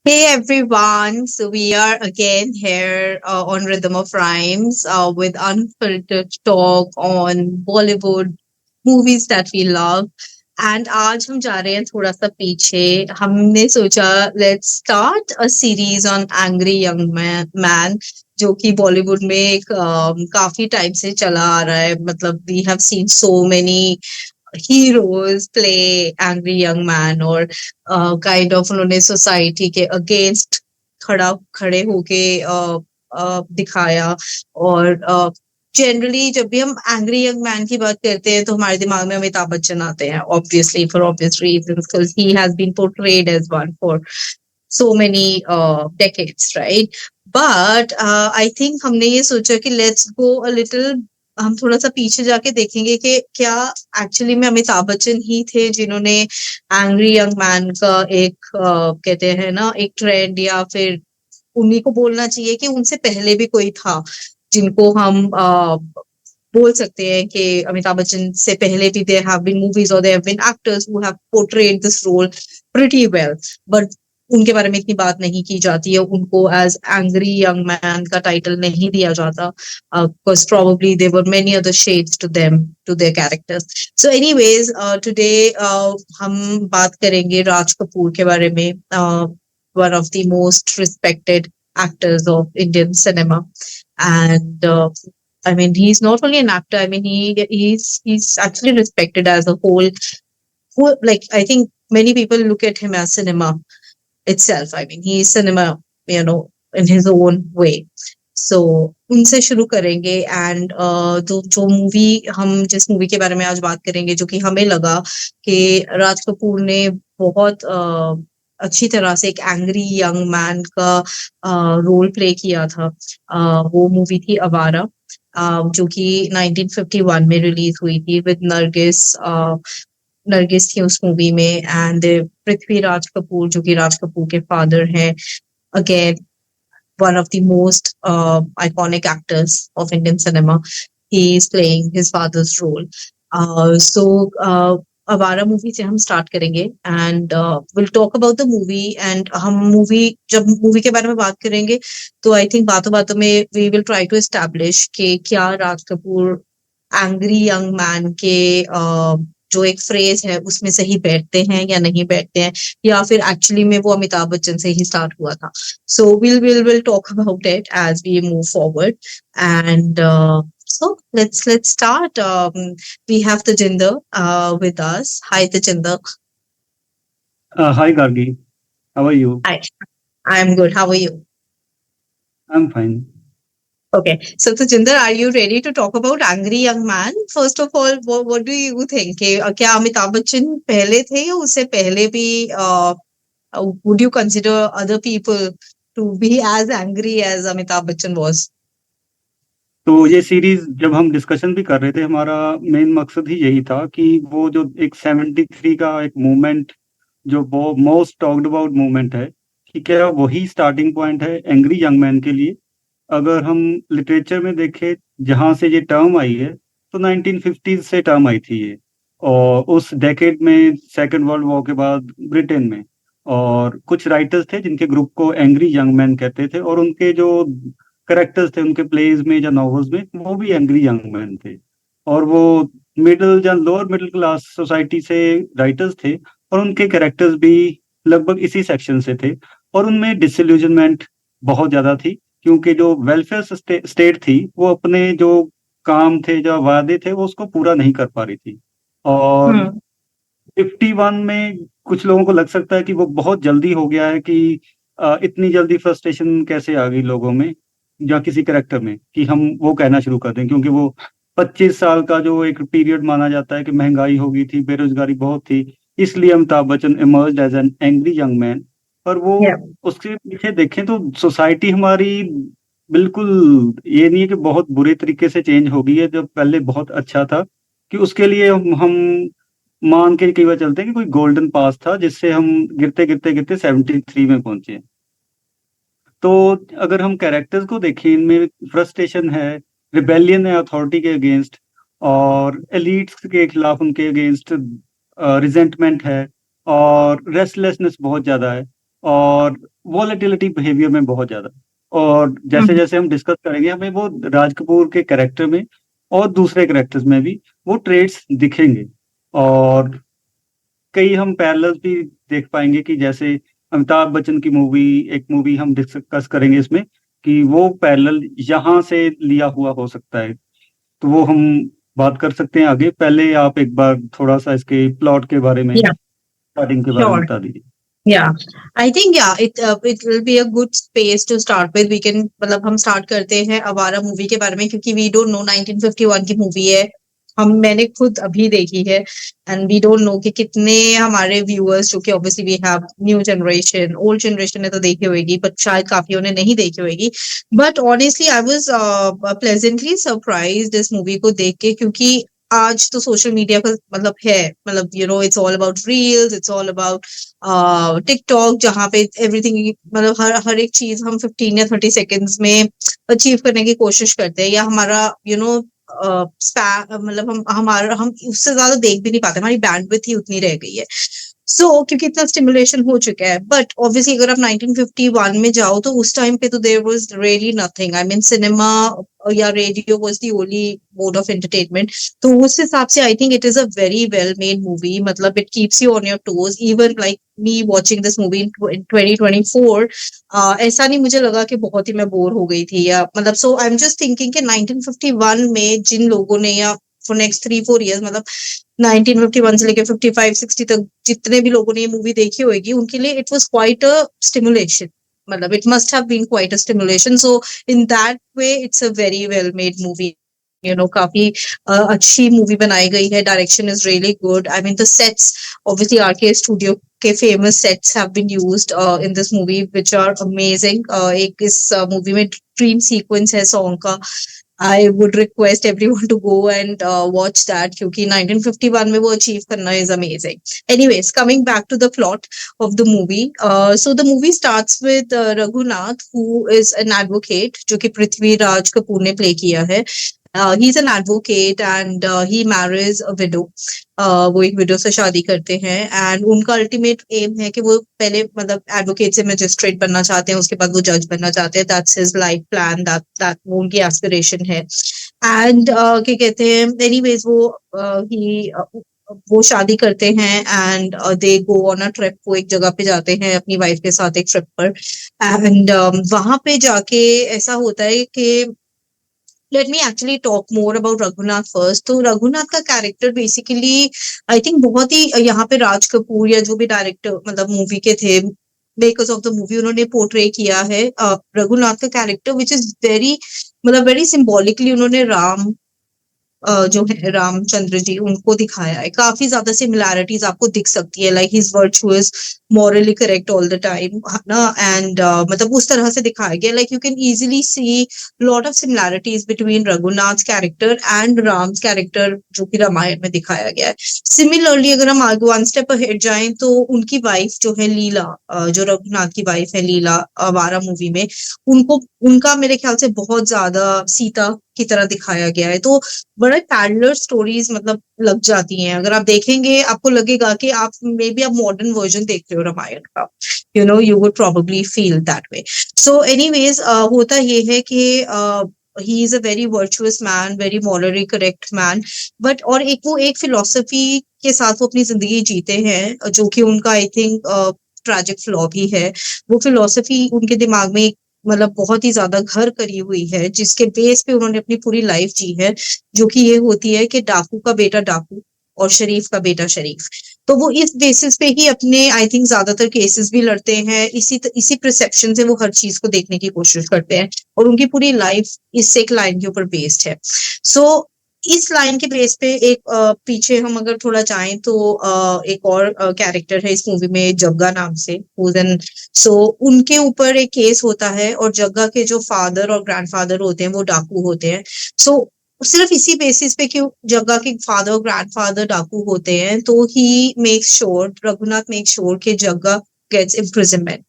Hey everyone, so we are again here on Rhythm of Rhymes with unfiltered talk on Bollywood movies that we love. And आज हम जा रहे हैं थोड़ा सा पीछे. हमने सोचा let's start a series on Angry Young Man जो कि बॉलीवुड में एक काफी टाइम से चला आ रहा है. मतलब we have seen so many heroes play angry young man और काइंड ऑफ उन्होंने सोसाइटी के अगेंस्ट खड़े होके दिखाया. और जनरली जब भी हम एंग्री यंग मैन की बात करते हैं तो हमारे दिमाग में अमिताभ बच्चन आते हैं, obviously for obvious reasons, because he has been portrayed as one for so many decades, right? But I think हमने ये सोचा कि let's go a little, हम थोड़ा सा पीछे जाके देखेंगे कि क्या एक्चुअली में अमिताभ बच्चन ही थे जिन्होंने एंग्री यंग मैन का एक कहते हैं ना एक ट्रेंड, या फिर उन्हीं को बोलना चाहिए कि उनसे पहले भी कोई था जिनको हम बोल सकते हैं कि अमिताभ बच्चन से पहले भी there have been movies or there have been actors who have portrayed this role pretty well, but उनके बारे में इतनी बात नहीं की जाती है. उनको एज एंग्री यंग मैन का टाइटल नहीं दिया जाता because probably there were many other shades to them, to their characters. So anyways, today हम बात करेंगे राज कपूर के बारे में, one of the most respected actors of Indian cinema. And I mean, he's not only an actor. I mean, he's actually respected as a whole. Like I think many people look at him as cinema itself. I mean, he's cinema, in his own way. So उनसे शुरू करेंगे. And जो movie, हम जिस movie के बारे में आज बात करेंगे जो कि हमें लगा कि राज कपूर ने बहुत अच्छी तरह से एक एंग्री यंग मैन का रोल प्ले किया था, वो मूवी थी अवारा, जो कि 1951 में रिलीज हुई थी विद नरगिस थी उस मूवी में. एंड पृथ्वीराज कपूर जो कि राज कपूर के फादर हैं, again one of the most iconic actors of Indian cinema. He is playing his father's role. So Avara movie से हम start करेंगे and we'll talk about the movie. And हम जब मूवी के बारे में बात करेंगे तो I think बातों बातों में we will try to establish कि क्या Raj Kapoor angry young man के जो एक फ्रेज है उसमें सही बैठते हैं या नहीं बैठते हैं, या फिर एक्चुअली में वो अमिताभ बच्चन से ही स्टार्ट हुआ था. So we'll talk about it as we move forward. And so let's start. We have Tajinder with us. Hi, Tajinder. Hi, Gargi. How are you? Hi, I'm good. How are you? I'm fine. Okay, so Tajinder, are you ready to talk about Angry Young Man? First of all, what do you think? कि क्या अमिताभ बच्चन पहले थे या उससे पहले भी would you consider other people to be as angry as Amitabh Bachchan was? तो ये सीरीज जब हम डिस्कशन भी कर रहे थे, हमारा मेन मकसद ही यही था कि वो जो एक 73 का एक मूवमेंट, जो वो मोस्ट टॉक्ड अबाउट मूवमेंट है, कि क्या वही स्टार्टिंग पॉइंट है एंग्री यंग मैन के लिए. अगर हम लिटरेचर में देखें जहाँ से ये टर्म आई है, तो 1950 से टर्म आई थी ये. और उस डेकेड में सेकेंड वर्ल्ड वॉर के बाद ब्रिटेन में और कुछ राइटर्स थे जिनके ग्रुप को एंग्री यंग मैन कहते थे, और उनके जो करेक्टर्स थे उनके प्लेज में या नॉवेल्स में, वो भी एंग्री यंग मैन थे. और वो मिडिल या लोअर मिडिल क्लास सोसाइटी से राइटर्स थे, और उनके कैरेक्टर्स भी लगभग इसी सेक्शन से थे. और उनमें डिसइल्यूजनमेंट बहुत ज्यादा थी, क्योंकि जो वेलफेयर स्टेट थी वो अपने जो काम थे, जो वादे थे, वो उसको पूरा नहीं कर पा रही थी. और हम्म 51 में कुछ लोगों को लग सकता है कि वो बहुत जल्दी हो गया है, कि इतनी जल्दी फ्रस्ट्रेशन कैसे आ गई लोगों में या किसी करेक्टर में, कि हम वो कहना शुरू कर दें, क्योंकि वो 25 साल का जो एक पीरियड माना जाता है कि महंगाई हो गई थी, बेरोजगारी बहुत थी, इसलिए Amitabh Bachchan emerged as an angry young man. पर वो Yeah. उसके पीछे देखें तो सोसाइटी हमारी बिल्कुल ये नहीं है कि बहुत बुरे तरीके से चेंज हो गई है. जब पहले बहुत अच्छा था, कि उसके लिए हम मान के कई बार चलते हैं कि कोई गोल्डन पास था जिससे हम गिरते गिरते गिरते 73 में पहुंचे. तो अगर हम कैरेक्टर्स को देखें, इनमें फ्रस्ट्रेशन है, रिबेलियन है अथॉरिटी के अगेंस्ट, और एलिट्स के खिलाफ उनके अगेंस्ट रिजेंटमेंट है, और रेस्टलेसनेस बहुत ज्यादा है. और वॉलेटिलिटी बिहेवियर में बहुत ज्यादा। और जैसे जैसे हम डिस्कस करेंगे हमें वो राज कपूर के कैरेक्टर में और दूसरे कैरेक्टर्स में भी वो ट्रेड्स दिखेंगे। और कई हम पैरेलल्स भी देख पाएंगे कि जैसे अमिताभ बच्चन की मूवी, एक मूवी हम डिस्कस करेंगे इसमें, कि वो पैरेलल यहाँ से लिया हुआ हो सकता है। तो वो हम बात कर सकते हैं आगे। पहले आप एक बार थोड़ा सा इसके प्लॉट के बारे में, Yeah, स्टार्टिंग के बारे में sure. बता दीजिए। Yeah, I think it will be a good space to start with. We can मतलब हम start करते हैं आवारा मूवी के बारे में, क्योंकि we don't know 1951 की मूवी है। मैंने खुद अभी देखी है एंड वी डोंट नो कि कितने हमारे व्यूअर्स, जो कि obviously we have new generation, old generation ने तो देखी होगी बट शायद काफियों ने नहीं देखी होगी। But honestly I was pleasantly surprised इस मूवी को देख के, क्योंकि आज तो सोशल मीडिया का मतलब है, मतलब it's all about reels, it's all about TikTok, जहाँ पे एवरीथिंग, मतलब हर एक चीज हम 15 या 30 सेकेंड्स में अचीव करने की कोशिश करते हैं, या हमारा मतलब हम उससे ज्यादा देख भी नहीं पाते, हमारी बैंडविड्थ ही उतनी रह गई है। क्योंकि इतना स्टिमुलेशन हो चुका है। बट ऑब्वियसली अगर आप 1951 में जाओ तो उस टाइम पे तो there was really nothing. I mean cinema या radio was the only mode of entertainment. तो उस हिसाब से I think it is a very well made movie. मतलब it keeps you on your toes, even like me watching this movie in 2024। ऐसा नहीं मुझे लगा कि बहुत ही मैं बोर हो गई थी, या मतलब सो आई एम जस्ट थिंकिंग कि 1951 में जिन लोगों ने, या फॉर नेक्स्ट 3-4 ईयर्स, मतलब 1951 से लेकर 55-60 तक जितने भी लोगों ने ये मूवी देखी होगी, उनके लिए it was quite a stimulation. मतलब it must have been quite a stimulation. So in that way it's a very well made movie. काफी अच्छी मूवी बनाई गई है। Direction is really good. I mean the sets, obviously RK studio के famous sets have been used in this movie which are amazing. एक इस मूवी में ड्रीम सीक्वेंस है सॉन्ग का। I would request everyone to go and watch that, क्योंकि 1951 में वो achieve करना is amazing. Anyways, coming back to the plot of the movie. So the movie starts with Raghunath, who is an advocate, जो कि पृथ्वीराज कपूर ने play किया है। He's an advocate and he marries a widow. वो एक window से शादी करते हैं एंड उनका अल्टीमेट एम है कि वो पहले मतलब एडवोकेट से मैजिस्ट्रेट बनना चाहते हैं, उसके बाद वो जज बनना चाहते हैं। That's his life plan, that वो उनकी एस्पिरेशन है। एंड क्या कहते हैं, एनीवेज वो शादी करते हैं and they go on a trip. वो एक जगह पे जाते हैं अपनी वाइफ के साथ एक ट्रिप पर। एंड वहां पे जाके ऐसा होता है कि let me actually talk more about Raghunath first. तो रघुनाथ का कैरेक्टर बेसिकली आई थिंक बहुत ही यहाँ पे राज कपूर या जो भी डायरेक्टर मतलब मूवी के थे, मेकर्स ऑफ द मूवी, उन्होंने पोर्ट्रे किया है रघुनाथ का कैरेक्टर विच इज वेरी, मतलब वेरी सिंबॉलिकली उन्होंने राम जो है रामचंद्र जी, उनको दिखाया है। काफी ज्यादा सिमिलैरिटीज आपको दिख सकती है, like he is virtuous, morally correct all the time, है ना। एंड मतलब उस तरह से दिखाया गया, like you can easily see lot of similarities between Raghunath character and Ram's character, जो कि रामायण में दिखाया गया है। सिमिलरली अगर हम आगे वन स्टेप अहेड जाएं तो उनकी वाइफ जो है लीला, जो रघुनाथ की वाइफ है लीला आवारा मूवी में, उनका मेरे ख्याल से बहुत ज्यादा सीता की तरह दिखाया गया है। तो बड़े पैरेलल स्टोरीज मतलब लग जाती हैं। अगर आप देखेंगे आपको लगेगा कि आप मे बी आप मॉडर्न वर्जन देख रहे हो रामायण का, you would probably feel that way. So anyways होता ये है कि he is a very virtuous man, very morally correct man, but और एक फिलोसफी के साथ वो अपनी जिंदगी जीते हैं, जो कि उनका आई थिंक ट्रैजिक फ्लॉ भी है। वो फिलोसफी उनके दिमाग में मतलब बहुत ही ज्यादा घर करी हुई है, जिसके बेस पे उन्होंने अपनी पूरी लाइफ जी है, जो कि ये होती है कि डाकू का बेटा डाकू और शरीफ का बेटा शरीफ। तो वो इस बेसिस पे ही अपने आई थिंक ज्यादातर केसेस भी लड़ते हैं। इसी परसेप्शन से वो हर चीज को देखने की कोशिश करते हैं, और उनकी पूरी लाइफ इस एक लाइन के ऊपर बेस्ड है। सो इस लाइन के बेस पे एक पीछे हम अगर थोड़ा जाएं तो एक और कैरेक्टर है इस मूवी में, जग्गा नाम से, सो उनके ऊपर एक केस होता है, और जग्गा के जो फादर और ग्रैंडफादर होते हैं वो डाकू होते हैं। सो सिर्फ इसी बेसिस पे कि जग्गा के फादर और ग्रैंडफादर डाकू होते हैं, तो he makes sure, Raghunath make sure कि जग्गा गेट्स इम्प्रिजनमेंट,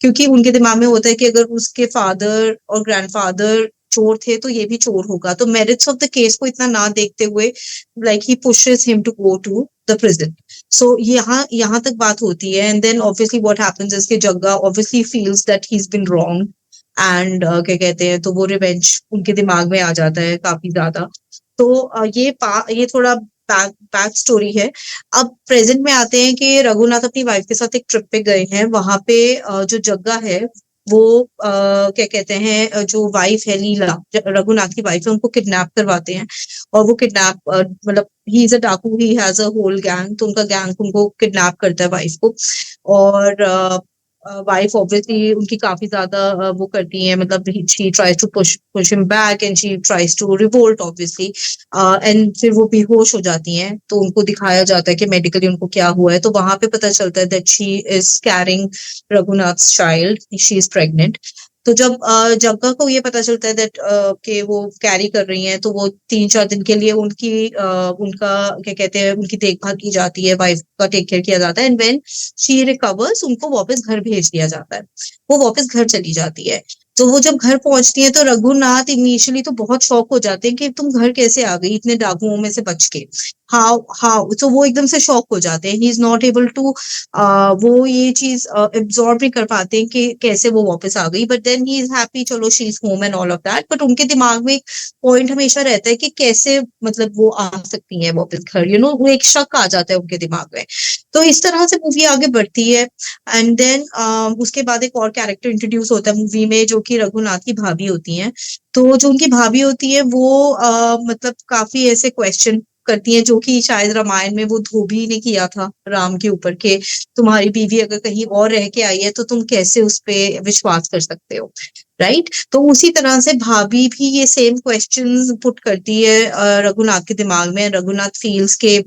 क्योंकि उनके दिमाग में होता है कि अगर उसके फादर और ग्रैंडफादर चोर थे तो ये भी चोर होगा। तो मेरिट्स ऑफ द केस को इतना ना देखते हुए, like he pushes him to go to the prison. So यहाँ तक बात होती है, and then obviously what happens is कि Jagga obviously feels that he is been wrong, and क्या कहते हैं, तो वो रिवेंज उनके दिमाग में आ जाता है काफी ज्यादा। तो ये थोड़ा बैक स्टोरी है। अब प्रेजेंट में आते हैं कि रघुनाथ अपनी वाइफ के साथ एक ट्रिप पे गए हैं। वहां पे जो जग्गा है वो क्या कहते हैं, जो वाइफ है लीला, रघुनाथ की वाइफ है, उनको किडनैप करवाते हैं। और वो किडनैप मतलब ही is a daku, he has a whole gang, तो उनका गैंग उनको किडनैप करता है वाइफ को। और वाइफ ऑब्वियसली उनकी काफी ज्यादा वो करती है, मतलब she tries to push him back and she tries to revolt obviously. And फिर वो बेहोश हो जाती हैं, तो उनको दिखाया जाता है कि मेडिकली उनको क्या हुआ है। तो वहां पे पता चलता है that she is carrying Raghunath child, she is pregnant. तो जब जग्गा को ये पता चलता है दैट कि वो कैरी कर रही हैं, तो वो 3-4 दिन के लिए उनका क्या कहते हैं, उनकी देखभाल की जाती है, वाइफ का टेक केयर किया जाता है। एंड व्हेन शी रिकवर्स, उनको वापस घर भेज दिया जाता है। वो वापस घर चली जाती है। तो वो जब घर पहुंचती है तो रघुनाथ इनिशियली तो बहुत शॉक हो जाते हैं कि तुम घर कैसे आ गई इतने डाकुओं में से बच के। हाउ हाउ तो वो एकदम से शॉक हो जाते हैं, he is not able to वो ये चीज एब्जॉर्ब नहीं कर पाते हैं कि कैसे वो वापस आ गई। But then he is happy, चलो she is home and all of that. But उनके दिमाग में एक पॉइंट हमेशा रहता है कि कैसे मतलब वो आ सकती है वापस घर, वो एक शक आ जाता है उनके दिमाग में। तो इस तरह से मूवी आगे बढ़ती है। एंड देन उसके बाद एक और कैरेक्टर इंट्रोड्यूस होता है मूवी में, जो कि रघुनाथ की भाभी होती हैं। तो जो उनकी भाभी होती है वो मतलब काफी ऐसे क्वेश्चन करती हैं, जो कि शायद रामायण में वो धोबी ने किया था राम के ऊपर, के तुम्हारी बीवी अगर कहीं और रह के आई है तो तुम कैसे उस पे विश्वास कर सकते हो, राइट। तो उसी तरह से भाभी भी ये सेम क्वेश्चंस पुट करती है रघुनाथ के दिमाग में। रघुनाथ फील्स के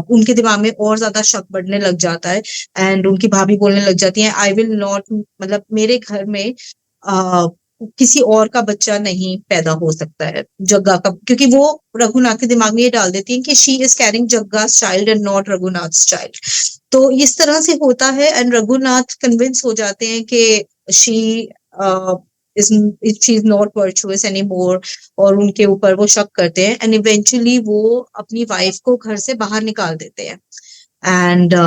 उनके दिमाग में और ज्यादा शक बढ़ने लग जाता है। एंड उनकी भाभी बोलने लग जाती है, आई विल नॉट, मतलब मेरे घर में आ, किसी और का बच्चा नहीं पैदा हो सकता है जग्गा का, क्योंकि वो रघुनाथ के दिमाग में ये डाल देती है कि she is carrying Jagga's child and not Raghunath child. तो इस तरह से होता है, एंड रघुनाथ कन्विंस हो जाते हैं कि she is she is not virtuous any more, और उनके ऊपर वो शक करते हैं। एंड इवेंचुअली वो अपनी वाइफ को घर से बाहर निकाल देते हैं। एंड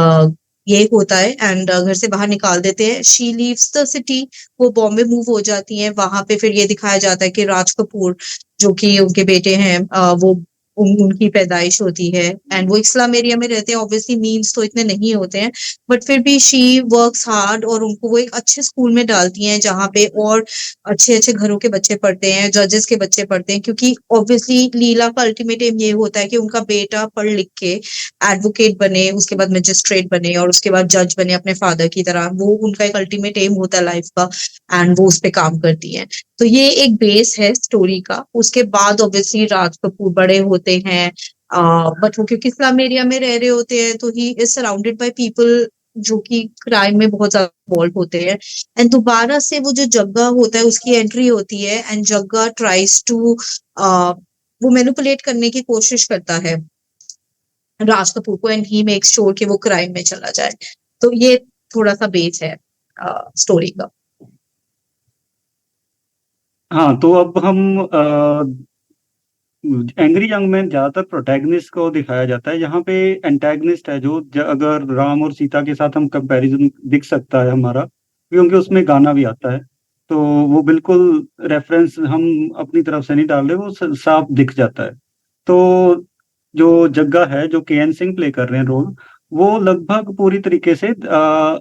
ये होता है, एंड घर से बाहर निकाल देते हैं, शी लीव्स द सिटी। वो बॉम्बे मूव हो जाती हैं। वहां पे फिर ये दिखाया जाता है कि राज कपूर, जो कि उनके बेटे हैं, वो उनकी पैदाइश होती है। एंड वो इस्लाम एरिया में रहते हैं, ऑब्वियसली मीन्स तो इतने नहीं होते हैं, बट फिर भी शी वर्क्स हार्ड, और उनको वो एक अच्छे स्कूल में डालती हैं जहाँ पे और अच्छे अच्छे घरों के बच्चे पढ़ते हैं, जजेस के बच्चे पढ़ते हैं। क्योंकि ऑब्वियसली लीला का अल्टीमेट एम ये होता है कि उनका बेटा पढ़ लिख के एडवोकेट बने, उसके बाद मजिस्ट्रेट बने, और उसके बाद जज बने अपने फादर की तरह। वो उनका एक अल्टीमेट एम होता है लाइफ का, एंड वो उस पे काम करती है। तो ये एक बेस है स्टोरी का। उसके बाद ऑब्वियसली राज कपूर बड़े होते हैं, बट वो क्योंकि स्लम एरिया में रह रहे होते हैं, तो he is surrounded by people जो कि क्राइम में बहुत ज्यादा इन्वॉल्व होते हैं। एंड दोबारा से वो जो जग्गा होता है उसकी एंट्री होती है, एंड जग्गा ट्राइज टू वो मैनिपुलेट करने की कोशिश करता है राज कपूर को, एंड ही मेक श्योर कि वो क्राइम में चला जाए। तो ये थोड़ा सा बेस है स्टोरी का। हाँ, तो अब हम एंग्री यंग मैन ज्यादातर प्रोटैगनिस्ट को दिखाया जाता है। यहाँ पे एंटैगनिस्ट है जो अगर राम और सीता के साथ हम कंपैरिजन दिख सकता है हमारा, क्योंकि उसमें गाना भी आता है। तो वो बिल्कुल रेफरेंस हम अपनी तरफ से नहीं डाल रहे, वो साफ दिख जाता है। तो जो जग्गा है, जो के एन सिंह प्ले कर रहे हैं रोल, वो लगभग पूरी तरीके से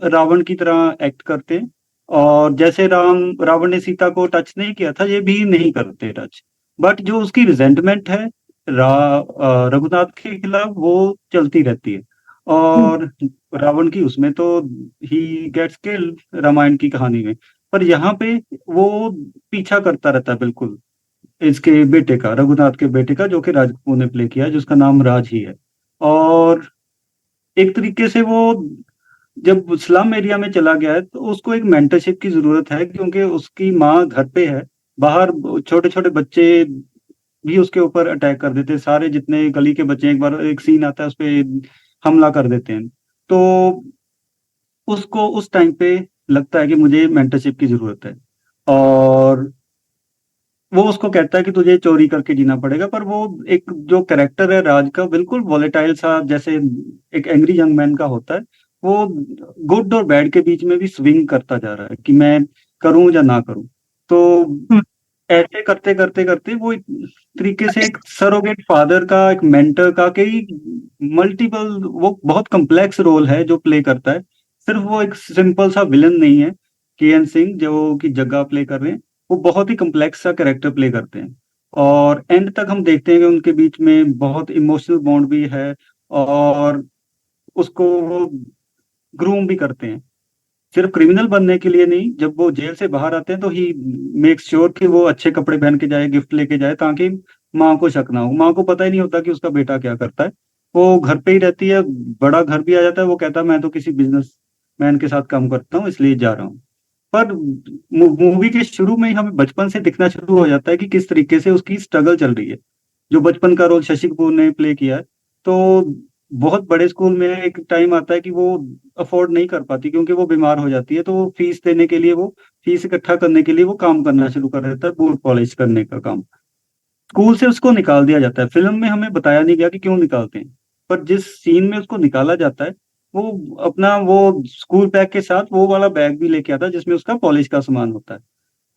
रावण की तरह एक्ट करते हैं। और जैसे रावण ने सीता को टच नहीं किया था, ये भी नहीं करते टच। बट जो उसकी रिजेंटमेंट है रघुनाथ के खिलाफ, वो चलती रहती है। और रावण की उसमें तो ही गेट्स किल्ड, रामायण की कहानी में। पर यहाँ पे वो पीछा करता रहता है बिल्कुल इसके बेटे का, रघुनाथ के बेटे का, जो कि राज कपूर ने प्ले किया है, जिसका नाम राज ही है। और एक तरीके से वो जब स्लम एरिया में चला गया है, तो उसको एक मेंटरशिप की जरूरत है, क्योंकि उसकी माँ घर पे है। बाहर छोटे छोटे बच्चे भी उसके ऊपर अटैक कर देते हैं, सारे जितने गली के बच्चे, एक बार एक सीन आता है उस पे हमला कर देते हैं। तो उसको उस टाइम पे लगता है कि मुझे मेंटरशिप की जरूरत है। और वो उसको कहता है कि तुझे चोरी करके जीना पड़ेगा, पर वो एक जो कैरेक्टर है राज का, बिल्कुल वॉलेटाइल सा, जैसे एक एंग्री यंग मैन का होता है, वो गुड और बैड के बीच में भी स्विंग करता जा रहा है कि मैं करूं या ना करूं। तो ऐसे करते करते करते वो एक तरीके से एक सरोगेट फादर का, एक मेंटर का, कई मल्टीपल, वो बहुत कम्प्लेक्स रोल है जो प्ले करता है। सिर्फ वो एक सिंपल सा विलन नहीं है। के एन सिंह जो कि जग्गा प्ले कर रहे हैं, वो बहुत ही कम्प्लेक्स सा कैरेक्टर प्ले करते हैं। और एंड तक हम देखते हैं कि उनके बीच में बहुत इमोशनल बॉन्ड भी है, और उसको वो ग्रूम भी करते हैं, सिर्फ क्रिमिनल बनने के लिए नहीं। जब वो जेल से बाहर आते हैं तो ही मेक श्योर कि वो अच्छे कपड़े पहन के जाए, गिफ्ट लेके जाए, ताकि माँ को शक ना हो। माँ को पता ही नहीं होता कि उसका बेटा क्या करता है। वो घर पे ही रहती है, बड़ा घर भी आ जाता है, वो कहता है मैं तो किसी बिजनेस मैन के साथ काम करता हूँ इसलिए जा रहा हूँ। पर मूवी के शुरू में ही हमें बचपन से दिखना शुरू हो जाता है कि किस तरीके से उसकी स्ट्रगल चल रही है। जो बचपन का रोल शशि कपूर ने प्ले किया है, तो बहुत बड़े स्कूल में एक टाइम आता है कि वो अफोर्ड नहीं कर पाती क्योंकि वो बीमार हो जाती है, तो वो फीस देने के लिए, वो फीस इकट्ठा करने के लिए वो काम करना शुरू कर देता है, बूट पॉलिश करने का काम। स्कूल से उसको निकाल दिया जाता है। फिल्म में हमें बताया नहीं गया कि क्यों निकालते हैं, पर जिस सीन में उसको निकाला जाता है, वो अपना वो स्कूल बैग के साथ वो वाला बैग भी लेके आता है जिसमें उसका पॉलिश का सामान होता है।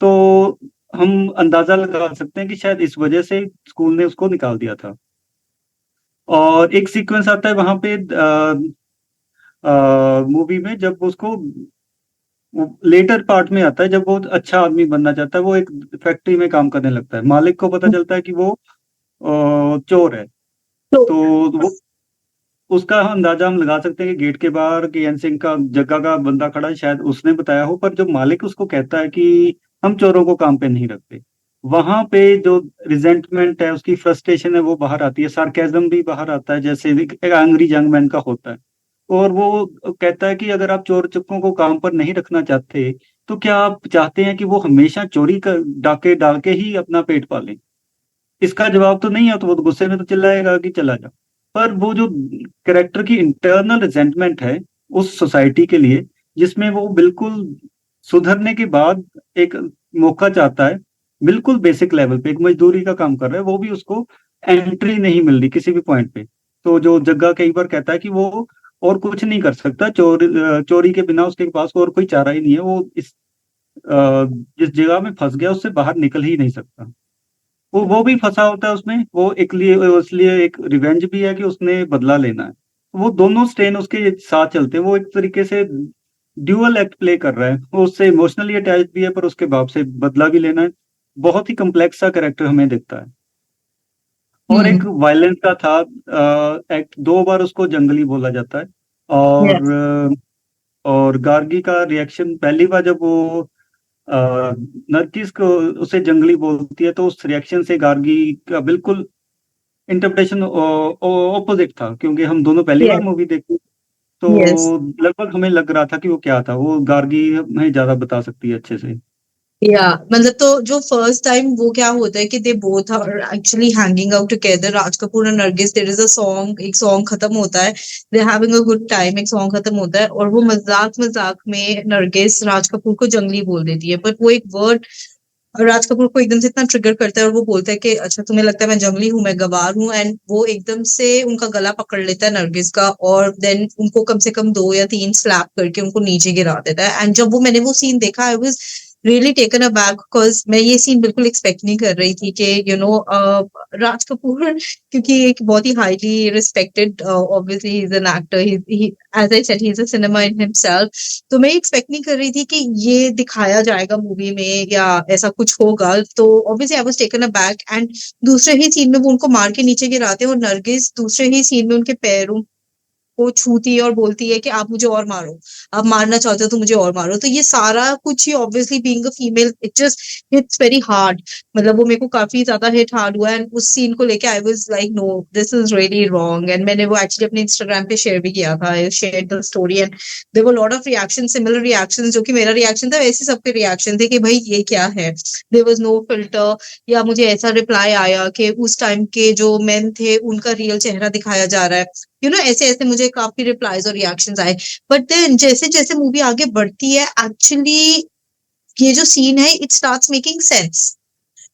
तो हम अंदाजा लगा सकते हैं कि शायद इस वजह से स्कूल ने उसको निकाल दिया था। और एक सीक्वेंस आता है वहां पे मूवी में, जब उसको, वो लेटर पार्ट में आता है, जब वो अच्छा आदमी बनना चाहता है, वो एक फैक्ट्री में काम करने लगता है। मालिक को पता चलता है कि वो चोर है। तो तो वो, उसका अंदाजा हम लगा सकते हैं कि गेट के बाहर कि एन सिंह का जगह का बंदा खड़ा है, शायद उसने बताया हो। पर जो मालिक उसको कहता है कि हम चोरों को काम पे नहीं रखते, वहां पे जो रिजेंटमेंट है, उसकी फ्रस्ट्रेशन है, वो बाहर आती है। सार्केज्म भी बाहर आता है, जैसे एक एंग्री यंग मैन का होता है। और वो कहता है कि अगर आप चोर चक्कों को काम पर नहीं रखना चाहते, तो क्या आप चाहते हैं कि वो हमेशा चोरी कर डाके डाल के ही अपना पेट पालें? इसका जवाब तो नहीं है, तो वो तो गुस्से में तो चिल्लाएगा कि चला जा। पर वो जो कैरेक्टर की इंटरनल रिजेंटमेंट है उस सोसाइटी के लिए, जिसमें वो बिल्कुल सुधरने के बाद एक मौका चाहता है, बिल्कुल बेसिक लेवल पे एक मजदूरी का काम कर रहा है, वो भी उसको एंट्री नहीं मिल रही किसी भी पॉइंट पे। तो जो जग्गा कई बार कहता है कि वो और कुछ नहीं कर सकता, चोरी के बिना उसके पास और कोई चारा ही नहीं है, वो इस जिस जगह में फंस गया उससे बाहर निकल ही नहीं सकता। वो भी फंसा होता है उसमें, वो एक लिए, इसलिए एक रिवेंज भी है कि उसने बदला लेना है। वो दोनों स्ट्रेन उसके साथ चलते हैं। वो एक तरीके से ड्यूअल एक्ट प्ले कर रहा है, वो उससे इमोशनली अटैच भी है, पर उसके बाप से बदला भी लेना है। बहुत ही कम्प्लेक्स सा कैरेक्टर हमें दिखता है। और हम्म। एक वायलेंस का था एक्ट, दो बार उसको जंगली बोला जाता है। और यस। और गार्गी का रिएक्शन, पहली बार जब वो नरगिस को उसे जंगली बोलती है, तो उस रिएक्शन से गार्गी का बिल्कुल इंटरप्रिटेशन ऑपोजिट था, क्योंकि हम दोनों पहली बार यस। मूवी देखी। तो यस। लगभग हमें लग रहा था कि वो क्या था, वो गार्गी हमें ज्यादा बता सकती है अच्छे से। या मतलब तो जो फर्स्ट टाइम वो क्या होता है कि they both are actually hanging out together, Raj Kapoor और Nargis, there is a song, एक सॉन्ग खत्म होता है, they having a good time, एक सॉन्ग खत्म होता है और वो मजाक मजाक में नरगिस राज कपूर को जंगली बोल देती है, बट वो एक वर्ड राज कपूर को एकदम से इतना ट्रिगर करता है और वो बोलता है कि अच्छा तुम्हें लगता है मैं जंगली हूँ, मैं गवार हूँ, एंड वो एकदम से उनका गला पकड़ लेता है नरगिस का और देन उनको कम से कम 2 या 3 स्लैप करके उनको नीचे गिरा देता है। एंड जब वो मैंने वो सीन देखा, I was really taken aback because मैं ये सीन बिल्कुल एक्सपेक्ट नहीं कर रही थी कि राज कपूर क्योंकि एक बहुत ही highly respected, obviously he is an actor, he as I said he is a cinema in himself, तो मैं एक्सपेक्ट नहीं कर रही थी कि ये दिखाया जाएगा मूवी में या ऐसा कुछ होगा, तो obviously I was taken aback. And दूसरे ही सीन में वो उनको मार के नीचे गिराते हैं और नरगिस दूसरे ही सीन में उनके पैरों को छूती है और बोलती है कि आप मुझे और मारो, आप मारना चाहते हो तो मुझे और मारो। तो ये सारा कुछ ही obviously being a female it just hits very hard, मतलब वो मेरे को काफी ज्यादा हिट हार्ड हुआ। एंड उस सीन को लेके I was like no, this is really wrong, and मैंने वो एक्चुअली अपने इंस्टाग्राम पे शेयर भी किया था, I shared the story and there were lot of reaction, similar reactions, जो कि मेरा रिएक्शन था वैसे सबके रिएक्शन थे कि भाई ये क्या है, देयर वाज नो फिल्टर। या मुझे ऐसा रिप्लाई आया कि उस टाइम के जो मेन थे उनका रियल चेहरा दिखाया जा रहा है, ऐसे ऐसे मुझे काफी रिप्लाईज और रिएक्शंस आए। बट देन जैसे जैसे मूवी आगे बढ़ती है, एक्चुअली ये जो सीन है इट स्टार्ट्स मेकिंग सेंस,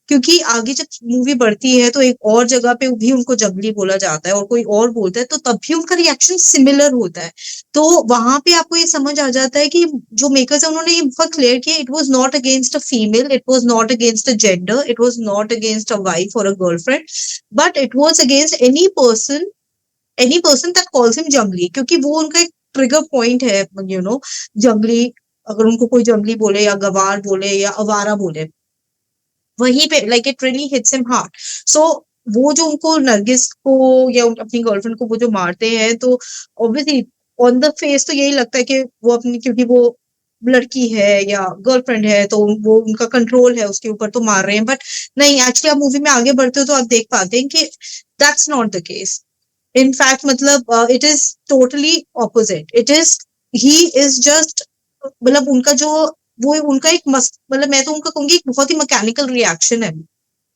क्योंकि आगे जब मूवी बढ़ती है तो एक और जगह पे भी उनको जंगली बोला जाता है और कोई और बोलता है, तो तब भी उनका रिएक्शन सिमिलर होता है। तो वहां पे आपको ये समझ आ जाता है कि जो मेकर्स है उन्होंने ये बहुत क्लियर किया, it was not against a female, it was not against a gender, it was not against a wife और a girlfriend, but it was against any person that calls him जंगली, क्योंकि वो उनका एक ट्रिगर पॉइंट है, जंगली। अगर उनको कोई जंगली बोले या गवार बोले या आवारा बोले, वहीं पे like it really hits him hard. So वो जो उनको नरगिस को या अपनी गर्लफ्रेंड को वो जो मारते हैं, तो ऑब्वियसली ऑन द फेस तो यही लगता है कि वो अपनी, क्योंकि वो लड़की है या गर्लफ्रेंड है तो वो उनका कंट्रोल है उसके ऊपर तो मार रहे हैं, बट नहीं, एक्चुअली आप मूवी में आगे बढ़ते हो तो आप देख पाते हैं कि that's not the case. In fact मतलब it is totally opposite, it is he is just, मतलब उनका जो वो उनका एक मतलब मैं तो उनका कहूंगी एक बहुत ही मैकेनिकल रिएक्शन है।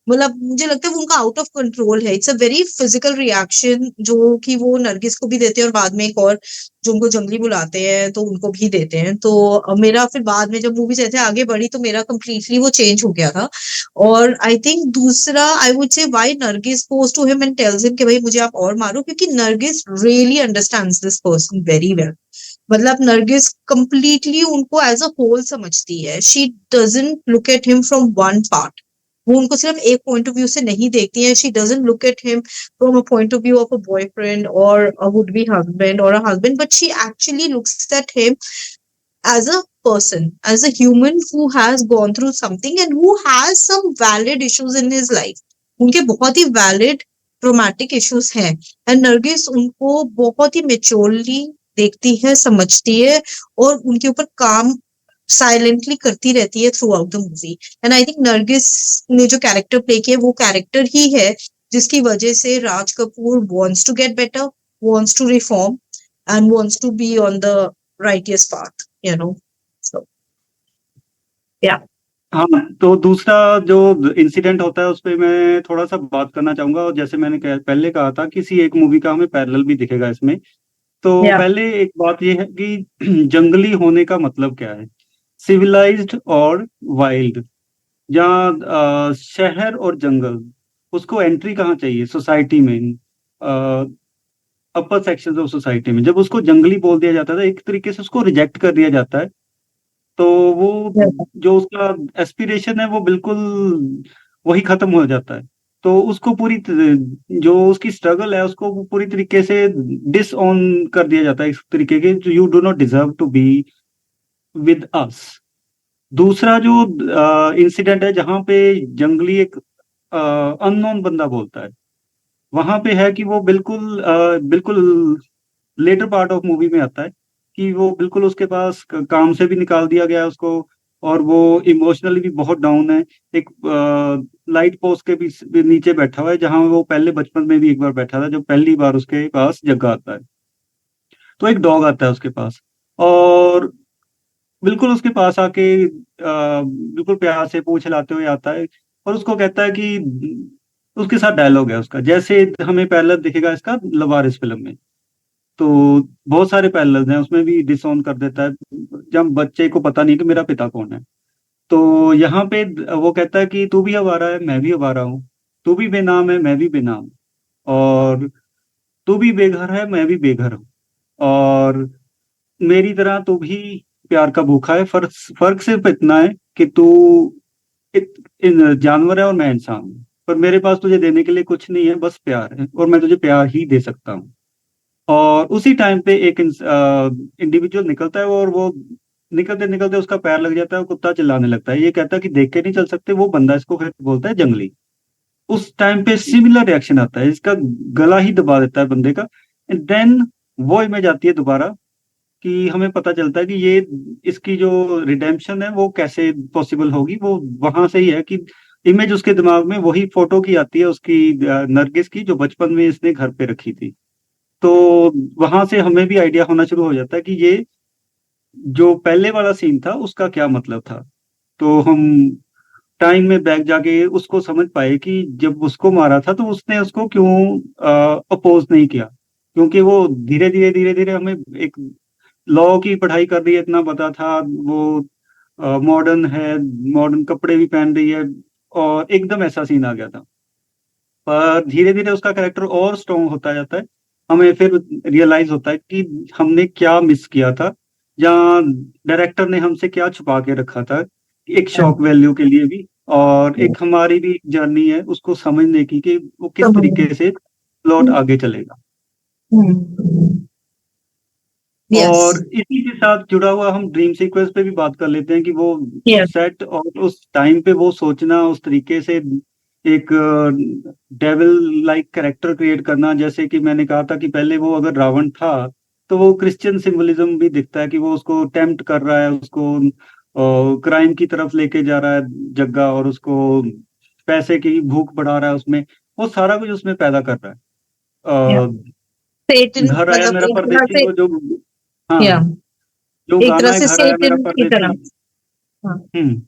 मतलब मुझे लगता है वो उनका आउट ऑफ कंट्रोल है, it's a very physical reaction जो कि वो नरगिस को भी देते हैं और बाद में एक और जो उनको जंगली बुलाते हैं तो उनको भी देते हैं। तो मेरा फिर बाद में जब मूवी जैसे आगे बढ़ी तो मेरा कंप्लीटली वो चेंज हो गया था। और आई थिंक दूसरा I would say why Nargis goes to him and tells him कि भाई मुझे आप और मारो, क्योंकि Nargis really understands this person very well. मतलब नरगिस कंप्लीटली उनको एज अ होल समझती है, she doesn't look at him from one part. वो उनको सिर्फ एक पॉइंट ऑफ व्यू से नहीं देखती है, she doesn't look at him from a point of view of a boyfriend और अ वुड बी हस्बैंड और a husband, but she actually looks at him as a person, as a human who has gone through something and who has some valid issues in his life. उनके बहुत ही valid traumatic issues हैं, and Nargis उनको बहुत ही maturely देखती है, समझती है और उनके ऊपर काम साइलेंटली करती रहती है through out the movie. And I think Nargis ने जो कैरेक्टर प्ले किया वो कैरेक्टर ही है जिसकी वजह से Raj Kapoor wants to get better, wants to reform and wants to be on the righteous path, you know. So yeah. हाँ, तो दूसरा जो इंसिडेंट होता है उस पे मैं थोड़ा सा बात करना चाहूंगा। और जैसे मैंने पहले कहा था, किसी एक मूवी का हमें पैरेलल भी दिखेगा इसमें। तो Yeah. पहले एक बात ये है कि जंगली होने का मतलब क्या है, सिविलाइज्ड और वाइल्ड। जहाँ शहर और जंगल, उसको एंट्री कहाँ चाहिए सोसाइटी में, अपर सेक्शन ऑफ सोसाइटी में। जब उसको जंगली बोल दिया जाता है, एक तरीके से उसको रिजेक्ट कर दिया जाता है। तो वो Yeah. जो उसका एस्पिरेशन है वो बिल्कुल वही खत्म हो जाता है। तो उसको जो उसकी स्ट्रगल है उसको पूरी तरीके से डिसऑन कर दिया जाता है, इस तरीके के, you do not deserve to be with us. दूसरा जो इंसिडेंट है जहाँ पे जंगली एक अननोन बंदा बोलता है, वहां पे है कि वो बिल्कुल लेटर पार्ट ऑफ मूवी में आता है कि वो बिल्कुल उसके पास काम से भी निकाल दिया गया है उसको, और वो इमोशनली भी बहुत डाउन है। एक लाइट पोस्ट के भी नीचे बैठा हुआ है, जहां वो पहले बचपन में भी एक बार बैठा था, जब पहली बार उसके पास जग्गा आता है। तो एक डॉग आता है उसके पास, और बिल्कुल उसके पास आके बिल्कुल प्यार से पूछ हिलाते हुए आता है, और उसको कहता है कि उसके साथ डायलॉग है उसका, जैसे हमें पहले दिखेगा इसका लवारिस फिल्म में। तो बहुत सारे पैरेलल्स हैं उसमें भी, डिसऑन कर देता है जब बच्चे को पता नहीं कि मेरा पिता कौन है। तो यहाँ पे वो कहता है कि तू भी आवारा है, मैं भी आवारा हूँ। तू भी बेनाम है, मैं भी बेनाम हूँ। और तू भी बेघर है, मैं भी बेघर हूँ। और मेरी तरह तू भी प्यार का भूखा है। फर्क फर्क सिर्फ इतना है कि तू इन जानवर है और मैं इंसान हूँ। पर मेरे पास तुझे देने के लिए कुछ नहीं है, बस प्यार है, और मैं तुझे प्यार ही दे सकता हूँ। और उसी टाइम पे एक इंडिविजुअल निकलता है, और वो निकलते निकलते उसका पैर लग जाता है, वो कुत्ता चिल्लाने लगता है, ये कहता है कि देख के नहीं चल सकते। वो बंदा इसको फिर बोलता है जंगली। उस टाइम पे सिमिलर रिएक्शन आता है, इसका गला ही दबा देता है बंदे का। एंड देन वो इमेज आती है दोबारा, कि हमें पता चलता है कि ये इसकी जो रिडेम्पशन है वो कैसे पॉसिबल होगी। वो वहां से ही है कि इमेज उसके दिमाग में वही फोटो की आती है उसकी, नरगिस की, जो बचपन में इसने घर पे रखी थी। तो वहां से हमें भी आइडिया होना शुरू हो जाता है कि ये जो पहले वाला सीन था उसका क्या मतलब था। तो हम टाइम में बैक जाके उसको समझ पाए कि जब उसको मारा था तो उसने उसको क्यों अपोज नहीं किया। क्योंकि वो धीरे धीरे हमें एक लॉ की पढ़ाई कर रही है, इतना पता था। वो मॉडर्न है, मॉडर्न कपड़े भी पहन रही है, और एकदम ऐसा सीन आ गया था। पर धीरे धीरे उसका कैरेक्टर और स्ट्रॉन्ग होता जाता है। हमें फिर रियलाइज होता है कि हमने क्या मिस किया था, जहाँ डायरेक्टर ने हमसे क्या छुपा के रखा था, एक शॉक वैल्यू के लिए भी, और एक हमारी भी जर्नी है उसको समझने की कि वो किस तरीके से प्लॉट आगे चलेगा। यस। और इसी के साथ जुड़ा हुआ हम ड्रीम सीक्वेंस पे भी बात कर लेते हैं कि वो यस। उस सेट और उस टाइम पे वो सोचना उस तरीके से, एक डेविल लाइक कैरेक्टर क्रिएट करना। जैसे कि मैंने कहा था कि पहले वो अगर रावण था तो वो क्रिश्चियन सिंबलिज्म भी दिखता है कि वो उसको टेम्प्ट कर रहा है, उसको क्राइम की तरफ लेके जा रहा है जग्गा, और उसको पैसे की भूख बढ़ा रहा है उसमें। वो सारा कुछ उसमें पैदा कर रहा है। सेटन घर आया मतलब मेरा एक तरह परदेसी, से। वो जो, हाँ, या जो एक तरह गाना है से घर आया मेरा सेटन की परदेसी। तरह। हाँ। हम्म।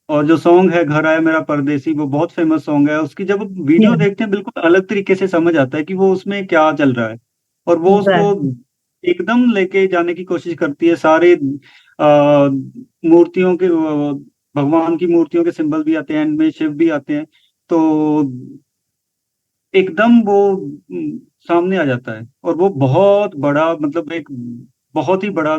और जो सॉन्ग है घर आया मेरा परदेसी, वो बहुत फेमस सॉन्ग है। उसकी जब वीडियो या देखते हैं बिल्कुल अलग तरीके से समझ आता है कि वो उसमें क्या चल रहा है। और वो उसको एग्जैक्टली। एकदम लेके जाने की कोशिश करती है। सारे मूर्तियों के, भगवान की मूर्तियों के सिंबल भी आते हैं, एंड में शिव भी आते हैं। तो एकदम वो सामने आ जाता है, और वो बहुत बड़ा, मतलब एक बहुत ही बड़ा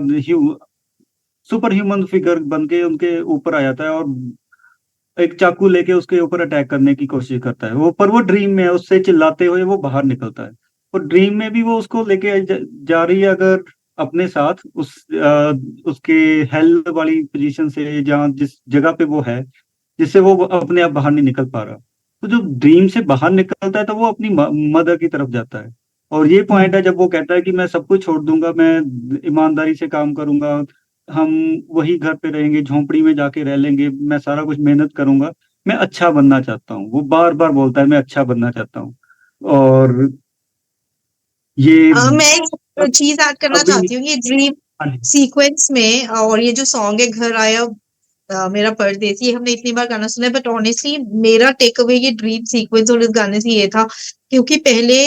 सुपर ह्यूमन फिगर बन के उनके ऊपर आ जाता है, और एक चाकू लेके उसके ऊपर अटैक करने की कोशिश करता है वो। पर वो ड्रीम में है, उससे चिल्लाते हुए वो बाहर निकलता है। और ड्रीम में भी वो उसको लेके जा रही है, अगर अपने साथ उसके हेल वाली पोजीशन से, जहाँ जिस जगह पे वो है, जिससे वो अपने आप बाहर नहीं निकल पा रहा। तो जो ड्रीम से बाहर निकलता है तो वो अपनी मदर की तरफ जाता है। और ये पॉइंट है जब वो कहता है कि मैं सब कुछ छोड़ दूंगा, मैं ईमानदारी से काम करूंगा, हम वही घर पे रहेंगे, झोंपड़ी में जाके रह लेंगे, मैं सारा कुछ मेहनत करूंगा, मैं अच्छा बनना चाहता हूँ। वो बार बार बोलता है मैं अच्छा बनना चाहता हूँ। और ये मैं एक चीज ऐड करना अभी, चाहती हूँ, ये ड्रीम हाँ जी, सीक्वेंस में और ये जो सॉन्ग है घर आया मेरा परदेसी, हमने इतनी बार गाना सुना है, बट ऑनेस्टली मेरा टेक अवे ये ड्रीम सीक्वेंस और इस गाने से ये था। क्योंकि पहले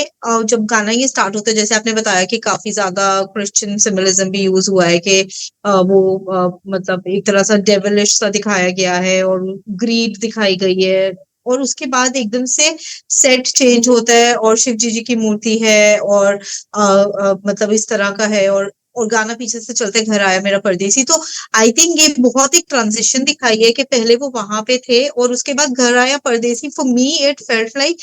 जब गाना ये स्टार्ट होता है, जैसे आपने बताया कि काफी ज्यादा क्रिश्चियन सिंबलिज्म भी यूज हुआ है कि मतलब एक तरह सा डेविलिश सा दिखाया गया है और ग्रीड दिखाई गई है। और उसके बाद एकदम से सेट चेंज होता है और शिव जी की मूर्ति है और मतलब इस तरह का है, और गाना पीछे से चलते घर आया मेरा परदेसी। तो आई थिंक ये बहुत एक ट्रांजिशन दिखाई है कि पहले वो वहां पे थे और उसके बाद घर आया परदेसी। For me it felt like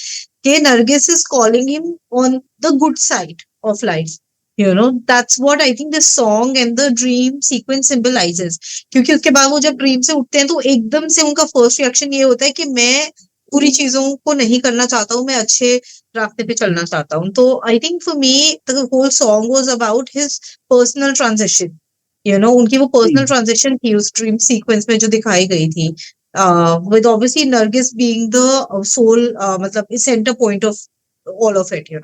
के Nargis is calling him on the good side of life. That's what I think the song and the dream sequence symbolises. क्योंकि उसके बाद वो जब ड्रीम से उठते हैं तो एकदम से उनका फर्स्ट रिएक्शन ये होता है कि मैं बुरी चीजों को नहीं करना चाहता हूँ, मैं अच्छे रास्ते पे चलना चाहता हूँ। तो I think for me the whole song was about his personal transition. उनकी वो पर्सनल ट्रांजिशन थी उस ड्रीम सीक्वेंस में जो दिखाई गई थी, with obviously Nargis being the soul, मतलब centre point of all of it.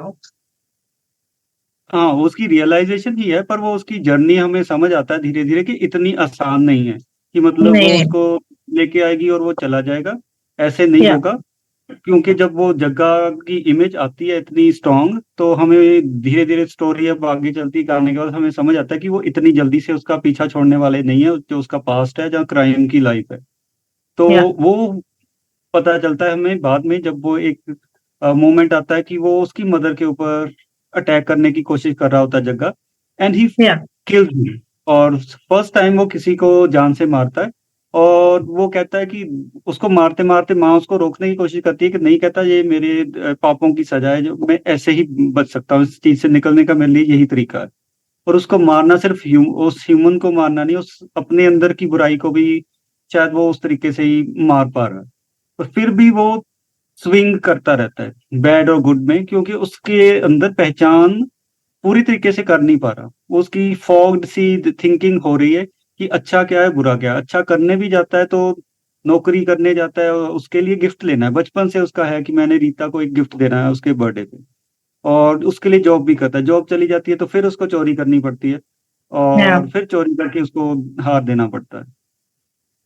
हाँ, उसकी रियलाइजेशन ही है, पर वो उसकी जर्नी हमें समझ आता है धीरे धीरे कि इतनी आसान नहीं है कि मतलब वो नहीं। उसको लेके आएगी और वो चला जाएगा। ऐसे नहीं या होगा। क्योंकि जब वो जग्गा की इमेज आती है इतनी स्ट्रांग, तो हमें धीरे धीरे स्टोरी अब आगे चलती करने के बाद हमें समझ आता है कि वो इतनी जल्दी से उसका पीछा छोड़ने वाले नहीं है, जो उसका पास्ट है, जहाँ क्राइम की लाइफ है। तो या वो पता चलता है हमें बाद में, जब वो एक मोमेंट आता है कि वो उसकी मदर के ऊपर अटैक करने की कोशिश कर रहा होता है जग्गा, एंड ही या किल्स हिम। और फर्स्ट टाइम वो किसी को जान से मारता है। और वो कहता है कि उसको मारते मारते माँ उसको रोकने की कोशिश करती है कि नहीं, कहता ये मेरे पापों की सजा है, जो मैं ऐसे ही बच सकता हूँ, इस चीज से निकलने का मेरे लिए यही तरीका है। और उसको मारना सिर्फ उस ह्यूमन को मारना नहीं, उस अपने अंदर की बुराई को भी शायद वो उस तरीके से ही मार पा रहा है। और फिर भी वो स्विंग करता रहता है बैड और गुड में, क्योंकि उसके अंदर पहचान पूरी तरीके से कर नहीं पा रहा। वो उसकी फॉग्ड सी थिंकिंग हो रही है कि अच्छा क्या है बुरा क्या है। अच्छा करने भी जाता है तो नौकरी करने जाता है, और उसके लिए गिफ्ट लेना है, बचपन से उसका है कि मैंने रीता को एक गिफ्ट देना है उसके बर्थडे पे। और उसके लिए जॉब भी करता है, जॉब चली जाती है तो फिर उसको चोरी करनी पड़ती है, या और फिर चोरी करके उसको हार देना पड़ता है।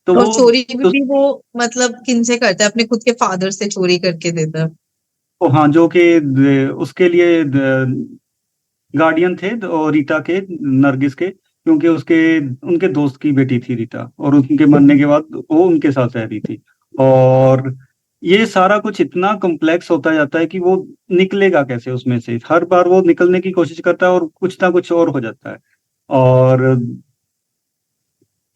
तो और वो चोरी उस, भी वो मतलब किन से करता है? अपने खुद के फादर से चोरी करके देता है। हाँ, जो कि उसके लिए गार्डियन थे, और रीता के, नरगिस के, क्योंकि उसके उनके दोस्त की बेटी थी रीता, और उनके मरने के बाद वो उनके साथ रह रही थी। और ये सारा कुछ इतना कॉम्प्लेक्स होता जाता है कि वो निकलेगा कैसे उसमें से। हर बार वो निकलने की कोशिश करता है और कुछ ना कुछ और हो जाता है। और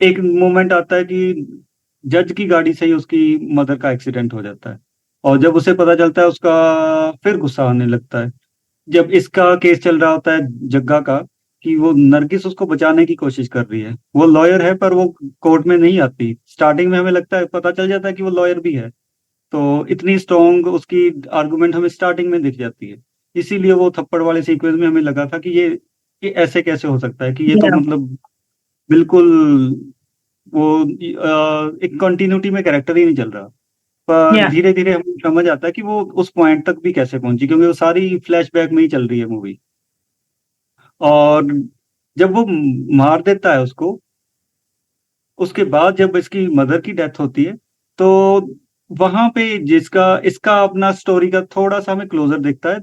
एक मोमेंट आता है कि जज की गाड़ी से ही उसकी मदर का एक्सीडेंट हो जाता है। और जब उसे पता चलता है उसका फिर गुस्सा आने लगता है। जब इसका केस चल रहा होता है जग्गा का, कि वो नरगिस उसको बचाने की कोशिश कर रही है, वो लॉयर है पर वो कोर्ट में नहीं आती। स्टार्टिंग में हमें लगता है, पता चल जाता है कि वो लॉयर भी है। तो इतनी स्ट्रॉन्ग उसकी आर्गुमेंट हमें स्टार्टिंग में दिख जाती है। इसीलिए वो थप्पड़ वाले सीक्वेंस में हमें लगा था कि ये ऐसे कैसे हो सकता है, कि ये तो Yeah. मतलब बिल्कुल वो एक कंटिन्यूटी में कैरेक्टर ही नहीं चल रहा। पर Yeah. धीरे धीरे हमें समझ आता है कि वो उस पॉइंट तक भी कैसे पहुंची, क्योंकि वो सारी फ्लैशबैक में ही चल रही है मूवी। और जब वो मार देता है उसको, उसके बाद जब इसकी मदर की डेथ होती है, तो वहां पे जिसका इसका अपना स्टोरी का थोड़ा सा हमें क्लोजर दिखता है,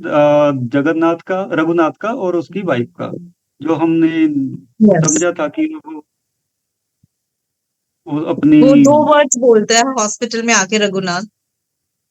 जगन्नाथ का, रघुनाथ का और उसकी वाइफ का, जो हमने Yes. समझा था कि वो अपनी। वो दो वर्ड्स बोलते हैं हॉस्पिटल में आके रघुनाथ।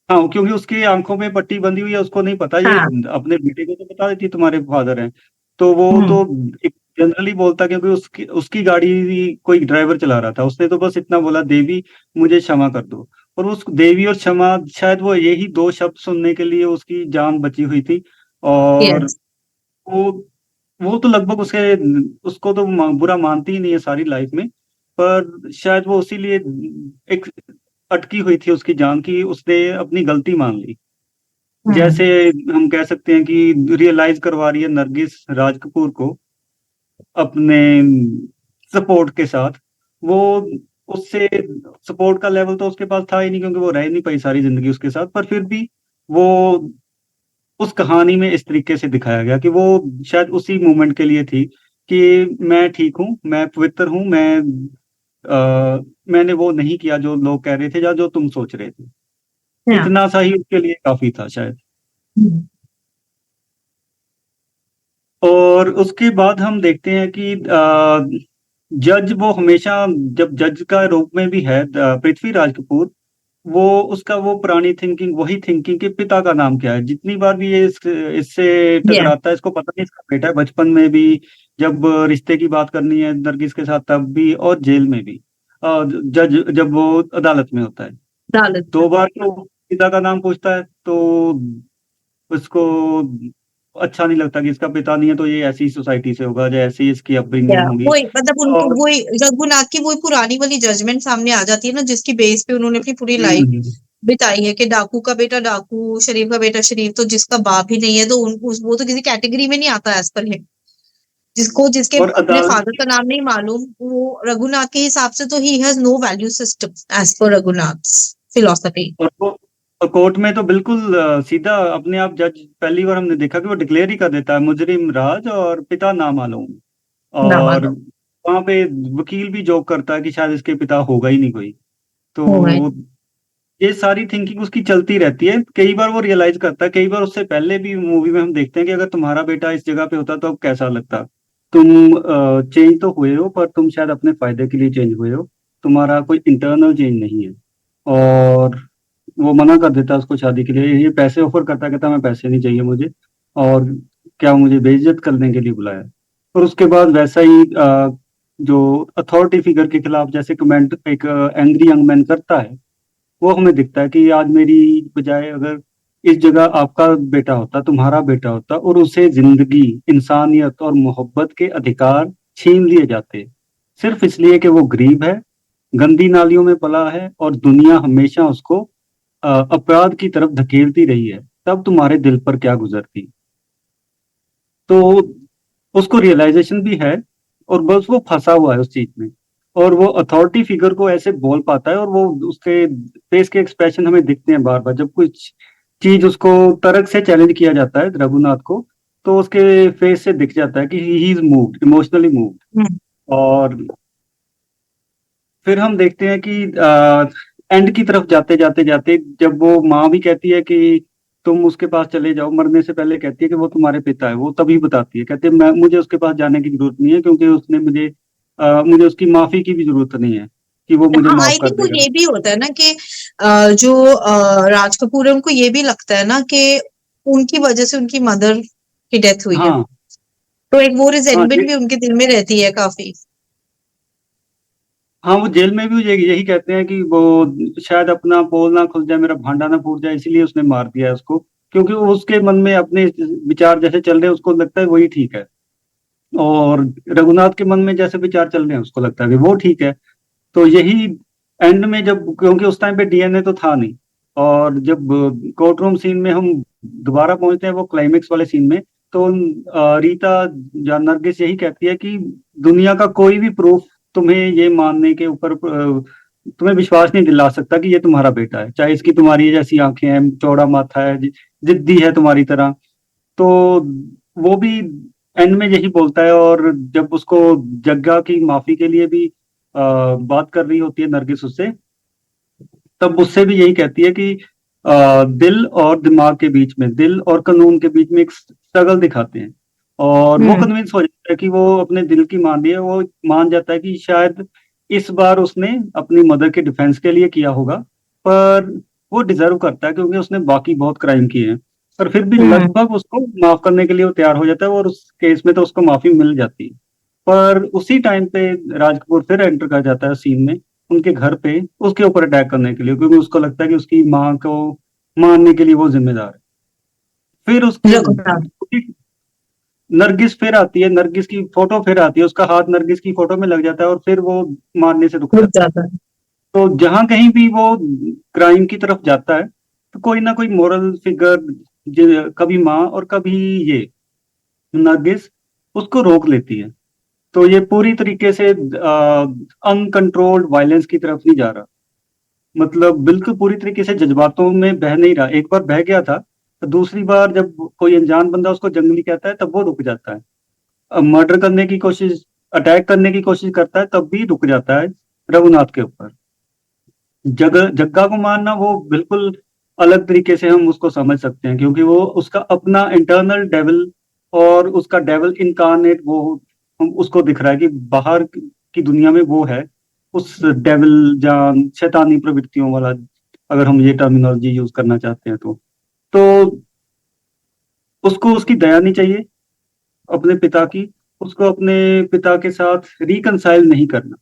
हाँ, क्योंकि उसकी आंखों में पट्टी बंधी हुई है, उसको नहीं पता। ये हाँ। अपने बेटे को तो बता देती तुम्हारे फादर हैं। तो वो तो हम्म। एक जनरली बोलता, क्योंकि उसकी उसकी गाड़ी कोई ड्राइवर चला रहा था। उसने तो बस इतना बोला, देवी मुझे क्षमा कर दो। और उस देवी और क्षमा, शायद वो यही दो शब्द सुनने के लिए उसकी जान बची हुई थी। और यस। वो वो तो लगभग उसको तो बुरा मानती ही नहीं है सारी लाइफ में। पर शायद वो उसी लिए एक अटकी हुई थी उसकी जान, की उसने अपनी गलती मान ली। हम्म। जैसे हम कह सकते हैं कि रियलाइज करवा रही है नरगिस राज कपूर को अपने सपोर्ट के साथ। वो उससे सपोर्ट का लेवल तो उसके पास था ही नहीं, क्योंकि वो रह नहीं पाई सारी जिंदगी उसके साथ। पर फिर भी वो उस कहानी में इस तरीके से दिखाया गया कि वो शायद उसी मोमेंट के लिए थी, कि मैं ठीक हूँ, मैं पवित्र हूँ, मैंने वो नहीं किया जो लोग कह रहे थे या जो तुम सोच रहे थे। या। इतना सा ही उसके लिए काफी था शायद। और उसके बाद हम देखते हैं कि जज वो हमेशा, जब जज का रूप में भी है पृथ्वीराज कपूर, वो उसका वो पुरानी थिंकिंग, वही थिंकिंग कि पिता का नाम क्या है। जितनी बार भी ये इससे या। टकराता है, इसको पता नहीं इसका बेटा है। बचपन में भी जब रिश्ते की बात करनी है नरगिस के साथ, तब भी, और जेल में भी, जज जब वो अदालत में होता है, दालत में। दो बार तो पिता का नाम पूछता है। तो उसको अच्छा नहीं लगता कि इसका पिता नहीं है, तो ये ऐसी सोसाइटी से होगा, या ऐसी इसकी या अपब्रिंगिंग होगी। वही मतलब उनको और वही रघुनाथ की वही पुरानी वाली जजमेंट सामने आ जाती है ना, जिसकी बेस पे उन्होंने अपनी पूरी लाइफ हम्म, बिताई है कि डाकू का बेटा डाकू, शरीफ का बेटा शरीफ, तो जिसका बाप ही नहीं है तो वो तो किसी कैटेगरी में नहीं आता एज पर हिम। जिसको जिसके और अपने अदालत, फादर का नाम नहीं मालूम, वो रघुनाथ के हिसाब से तो he has no value system as per Raghunath philosophy. और वो और कोर्ट में तो बिल्कुल सीधा अपने आप जज, पहली बार हमने देखा कि वो डिक्लेयर ही कर देता है, मुजरिम राज और पिता नामालूम। ना और मानो। वहां पे वकील भी जोक करता है कि शायद इसके पिता होगा ही नहीं कोई। हो गए। तो ये सारी थिंकिंग उसकी चलती रहती है। कई बार वो रियलाइज करता है, कई बार उससे पहले भी मूवी में हम देखते हैं कि अगर तुम्हारा बेटा इस जगह पे होता तो अब कैसा लगता। तुम चेंज तो हुए हो, पर तुम शायद अपने फायदे के लिए चेंज हुए हो, तुम्हारा कोई इंटरनल चेंज नहीं है। और वो मना कर देता है उसको शादी के लिए। ये पैसे ऑफर करता है, कहता मैं पैसे नहीं चाहिए मुझे, और क्या मुझे बेइज्जत करने के लिए बुलाया। और उसके बाद वैसा ही जो अथॉरिटी फिगर के खिलाफ जैसे कमेंट एक एंग्री यंग मैन करता है, वो हमें दिखता है कि आज मेरी बजाय अगर इस जगह आपका बेटा होता, तुम्हारा बेटा होता, और उसे जिंदगी, इंसानियत और मोहब्बत के अधिकार छीन लिए जाते, सिर्फ इसलिए कि वो गरीब है, गंदी नालियों में पला है, और दुनिया हमेशा उसको अपराध की तरफ धकेलती रही है, तब तुम्हारे दिल पर क्या गुजरती। तो उसको रियलाइजेशन भी है, और बस वो फंसा हुआ है उस चीज में। और वो अथॉरिटी फिगर को ऐसे बोल पाता है, और वो उसके फेस के एक्सप्रेशन हमें दिखते हैं बार बार, जब कुछ चीज उसको तर्क से चैलेंज किया जाता है रघुनाथ को, तो उसके फेस से दिख जाता है कि he is moved, emotionally moved. Hmm. और फिर हम देखते हैं कि एंड की तरफ जाते जाते जाते, जब वो माँ भी कहती है कि तुम उसके पास चले जाओ, मरने से पहले कहती है कि वो तुम्हारे पिता है, वो तभी बताती है, कहते हैं मैं, मुझे उसके पास जाने की जरूरत नहीं है, क्योंकि उसने मुझे उसकी माफी की भी जरूरत नहीं है। कि वो मुझे हाँ, माफ आई कर थिंक वो देगा। ये भी होता है ना कि जो राज कपूर है उनको ये भी लगता है ना कि उनकी वजह से उनकी मदर की डेथ हुई है, हाँ तो एक वो हाँ रिजेंटमेंट भी उनके दिल में रहती है काफी। हाँ, वो जेल में भी यही कहते हैं कि वो शायद अपना पोल ना खुल जाए, मेरा भांडा ना फूट जाए, इसलिए उसने मार दिया है उसको, क्योंकि वो उसके मन में अपने विचार जैसे चल रहे हैं उसको लगता है वही ठीक है, और रघुनाथ के मन में जैसे विचार चल रहे हैं उसको लगता है कि वो ठीक है। तो यही एंड में जब, क्योंकि उस टाइम पे डीएनए तो था नहीं, और जब कोर्ट रूम सीन में हम दोबारा पहुंचते हैं वो क्लाइमेक्स वाले सीन में, तो रीता या नरगिस यही कहती है कि दुनिया का कोई भी प्रूफ तुम्हें ये मानने के ऊपर तुम्हें विश्वास नहीं दिला सकता कि ये तुम्हारा बेटा है, चाहे इसकी तुम्हारी जैसी आंखें हैं, चौड़ा माथा है, जिद्दी है तुम्हारी तरह। तो वो भी एंड में यही बोलता है, और जब उसको जग्गा की माफी के लिए भी बात कर रही होती है नरगिस उससे, तब उससे भी यही कहती है कि दिल और दिमाग के बीच में, दिल और कानून के बीच में एक स्ट्रगल दिखाते हैं, और वो हम्म। कन्विंस हो जाता है कि वो अपने दिल की मान रही है, वो मान जाता है कि शायद इस बार उसने अपनी मदर के डिफेंस के लिए किया होगा, पर वो डिजर्व करता है क्योंकि उसने बाकी बहुत क्राइम किए हैं, पर फिर भी हम्म। लगभग उसको माफ करने के लिए वो तैयार हो जाता है, और उस केस में तो उसको माफी मिल जाती है। पर उसी टाइम पे राज कपूर फिर एंटर कर जाता है सीन में, उनके घर पे उसके ऊपर अटैक करने के लिए, क्योंकि उसको लगता है कि उसकी माँ को मारने के लिए वो जिम्मेदार है। फिर उसकी रघुनाथ नरगिस फिर आती है, नरगिस की फोटो फिर आती है, उसका हाथ नरगिस की फोटो में लग जाता है, और फिर वो मारने से रुक रुक जाता है। जाता है। तो जहां कहीं भी वो क्राइम की तरफ जाता है, तो कोई ना कोई मोरल फिगर, कभी माँ और कभी ये नरगिस, उसको रोक लेती है। तो ये पूरी तरीके से अनकंट्रोल्ड वायलेंस की तरफ नहीं जा रहा, मतलब बिल्कुल पूरी तरीके से जज्बातों में बह नहीं रहा। एक बार बह गया था, तो दूसरी बार जब कोई अनजान बंदा उसको जंगली कहता है तब वो रुक जाता है। अब मर्डर करने की कोशिश, अटैक करने की कोशिश करता है तब भी रुक जाता है रघुनाथ के ऊपर। जग्गा को मारना वो बिल्कुल अलग तरीके से हम उसको समझ सकते हैं, क्योंकि वो उसका अपना इंटरनल डेविल, और उसका डेविल इनकारनेट वो हम उसको दिख रहा है कि बाहर की दुनिया में वो है, उस डेविल या शैतानी प्रवृत्तियों वाला, अगर हम ये टर्मिनोलॉजी यूज करना चाहते हैं तो उसको उसकी दया नहीं चाहिए अपने पिता की, उसको अपने पिता के साथ रिकनसाइल नहीं करना।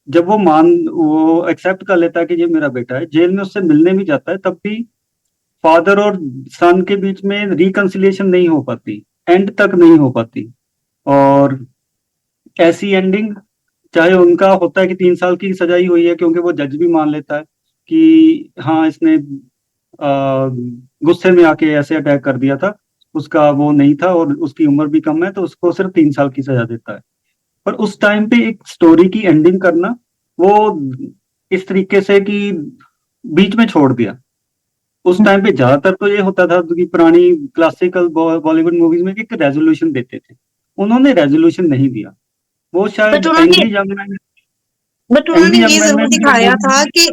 जब वो एक्सेप्ट कर लेता है कि ये मेरा बेटा है, जेल में उससे मिलने भी जाता है, तब भी फादर और सन के बीच में रिकंसिलिएशन नहीं हो पाती, एंड तक नहीं हो पाती। और ऐसी एंडिंग, चाहे उनका होता है कि 3 साल की सजा ही हुई है, क्योंकि वो जज भी मान लेता है कि हाँ इसने गुस्से में आके ऐसे अटैक कर दिया था, उसका वो नहीं था, और उसकी उम्र भी कम है, तो उसको सिर्फ 3 साल की सजा देता है। पर उस टाइम पे एक स्टोरी की एंडिंग करना, वो इस तरीके से कि बीच में छोड़ दिया। उस टाइम पे ज्यादातर तो ये होता था कि पुरानी क्लासिकल बॉलीवुड मूवीज में एक रेजोल्यूशन देते थे, उन्होंने रेजोल्यूशन नहीं दिया। वो बट शायद उन्होंने एंग्री यंग मैन, बट उन्होंने एंग्री यंग ये मैन जरूर में भी जो दिखाया मूवी था थी। कि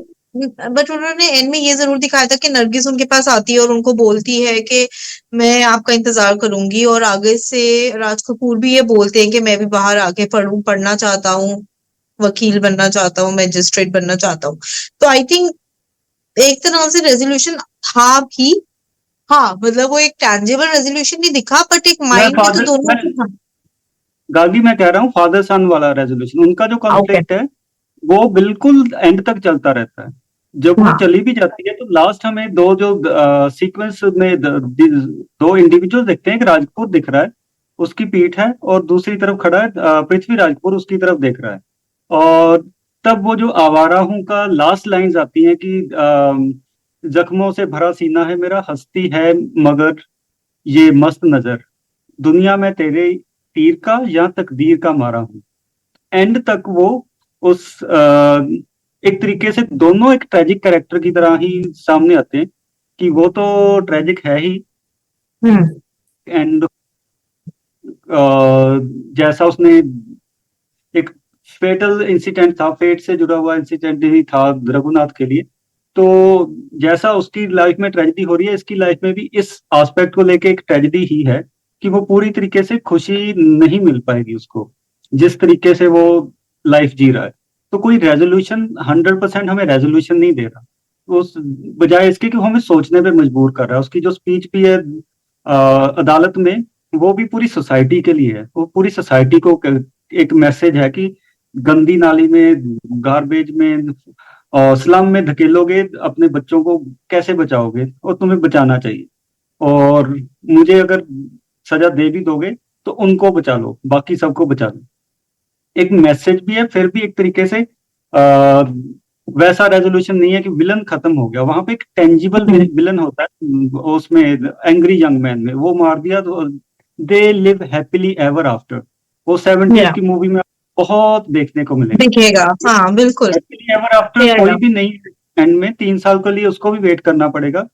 बट उन्होंने एंड में ये जरूर दिखाया था कि नरगिस उनके पास आती है और उनको बोलती है कि मैं आपका इंतजार करूंगी, और आगे से राज कपूर भी ये बोलते हैं कि मैं भी बाहर आके पढ़ना चाहता हूँ, वकील बनना चाहता हूँ, मैजिस्ट्रेट बनना चाहता हूँ। तो आई थिंक एक तरह से रेजोल्यूशन था भी। हाँ, मतलब वो एक टैंजिबल रेजोल्यूशन नहीं दिखा, बट एक माइंड में तो दोनों मैं की था। गागी मैं कह रहा हूँ फादर सन वाला रेजोल्यूशन, उनका जो ओके। कॉन्फ्लिक्ट है वो बिल्कुल एंड तक चलता रहता है। जब वो हाँ। चली भी जाती है तो लास्ट हमें दो जो सीक्वेंस में दो इंडिविजुअल दिखते हैं, एक राजपूत दिख रहा है, उसकी पीठ है, और दूसरी तरफ खड़ा है पृथ्वी राजपूत, उसकी तरफ देख रहा है। और तब वो जो आवारा हूं का लास्ट लाइंस आती हैं कि जख्मों से भरा सीना है मेरा, हंसती है मगर ये मस्त नजर, दुनिया में तेरे तीर का या तकदीर का मारा हूं। एंड तक वो उस एक तरीके से दोनों एक ट्रेजिक कैरेक्टर की तरह ही सामने आते हैं, कि वो तो ट्रेजिक है ही, हम्म। एंड जैसा उसने एक फेटल इंसिडेंट था, फेट से जुड़ा हुआ इंसिडेंट ही था रघुनाथ के लिए, तो जैसा उसकी लाइफ में ट्रेजेडी हो रही है, इसकी लाइफ में भी इस एस्पेक्ट को लेके एक ट्रेजेडी ही है, कि वो पूरी तरीके से खुशी नहीं मिल पाएगी उसको, जिस तरीके से वो लाइफ जी रहा है। तो कोई रेजोल्यूशन 100% हमें रेजोल्यूशन नहीं दे रहा, उस बजाय इसके कि वो हमें सोचने पे मजबूर कर रहा है। उसकी जो स्पीच भी है अदालत में, वो भी पूरी सोसाइटी के लिए है। वो पूरी सोसाइटी को एक मैसेज है कि गंदी नाली में, गार्बेज में और स्लम में धकेलोगे अपने बच्चों को, कैसे बचाओगे? और तुम्हें बचाना चाहिए, और मुझे अगर सजा दे भी दोगे तो उनको बचा लो, बाकी सबको बचा लो। एक मैसेज भी है, फिर भी एक तरीके से वैसा रेजोल्यूशन नहीं है कि विलन खत्म हो गया। वहां पे एक टेंजिबल विलन होता है उसमें, एंग्री यंग मैन में, वो मार दिया तो they live happily ever after. वो 70s या की मूवी में बहुत देखने को मिलेगा। दिखेगा, हाँ बिल्कुल। हैप्पीली एवर आफ्टर कोई या भी नहीं, एंड में 3 साल के लिए उसको भी वेट करना पड़ेगा,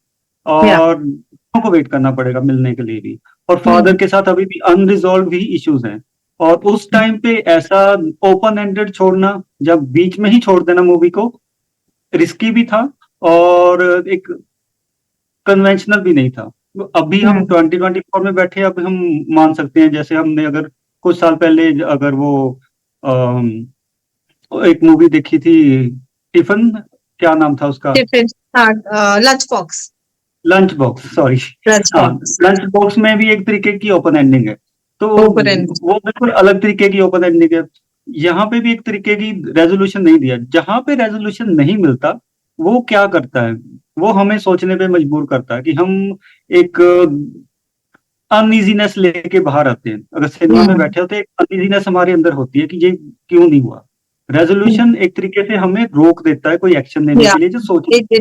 या और दोनों को वेट करना पड़ेगा मिलने के लिए भी। और फादर हम्म के साथ अभी भी अनरिजॉल्व ही इश्यूज हैं। और उस टाइम पे ऐसा ओपन एंडेड छोड़ना, जब बीच में ही छोड़ देना मूवी को, रिस्की भी था और एक कन्वेंशनल भी नहीं था। तो अभी हम हम्म 2024 में बैठे, अब हम मान सकते हैं, जैसे हमने अगर कुछ साल पहले अगर वो अम, एक मूवी देखी थी, टिफिन, क्या नाम था उसका? टिफिन, हाँ lunch box. Lunch box, sorry. Lunch हाँ, बॉक्स लंच बॉक्स में भी एक तरीके की ओपन एंडिंग है, तो ओपन एंड। वो बिल्कुल अलग तरीके की ओपन एंडिंग है। यहाँ पे भी एक तरीके की रेजोल्यूशन नहीं दिया। जहां पे रेजोल्यूशन नहीं मिलता, वो क्या करता है, वो हमें सोचने पे मजबूर करता है कि हम एक अनइजीनेस लेके बाहर आते हैं। अगर सिनेमा में हम्म बैठे होते हैं, एक अनइजीनेस हमारे अंदर होती है कि ये क्यों नहीं हुआ। रेजोल्यूशन एक तरीके से हमें रोक देता है कोई एक्शन लेने या के लिए, जो सोच। इट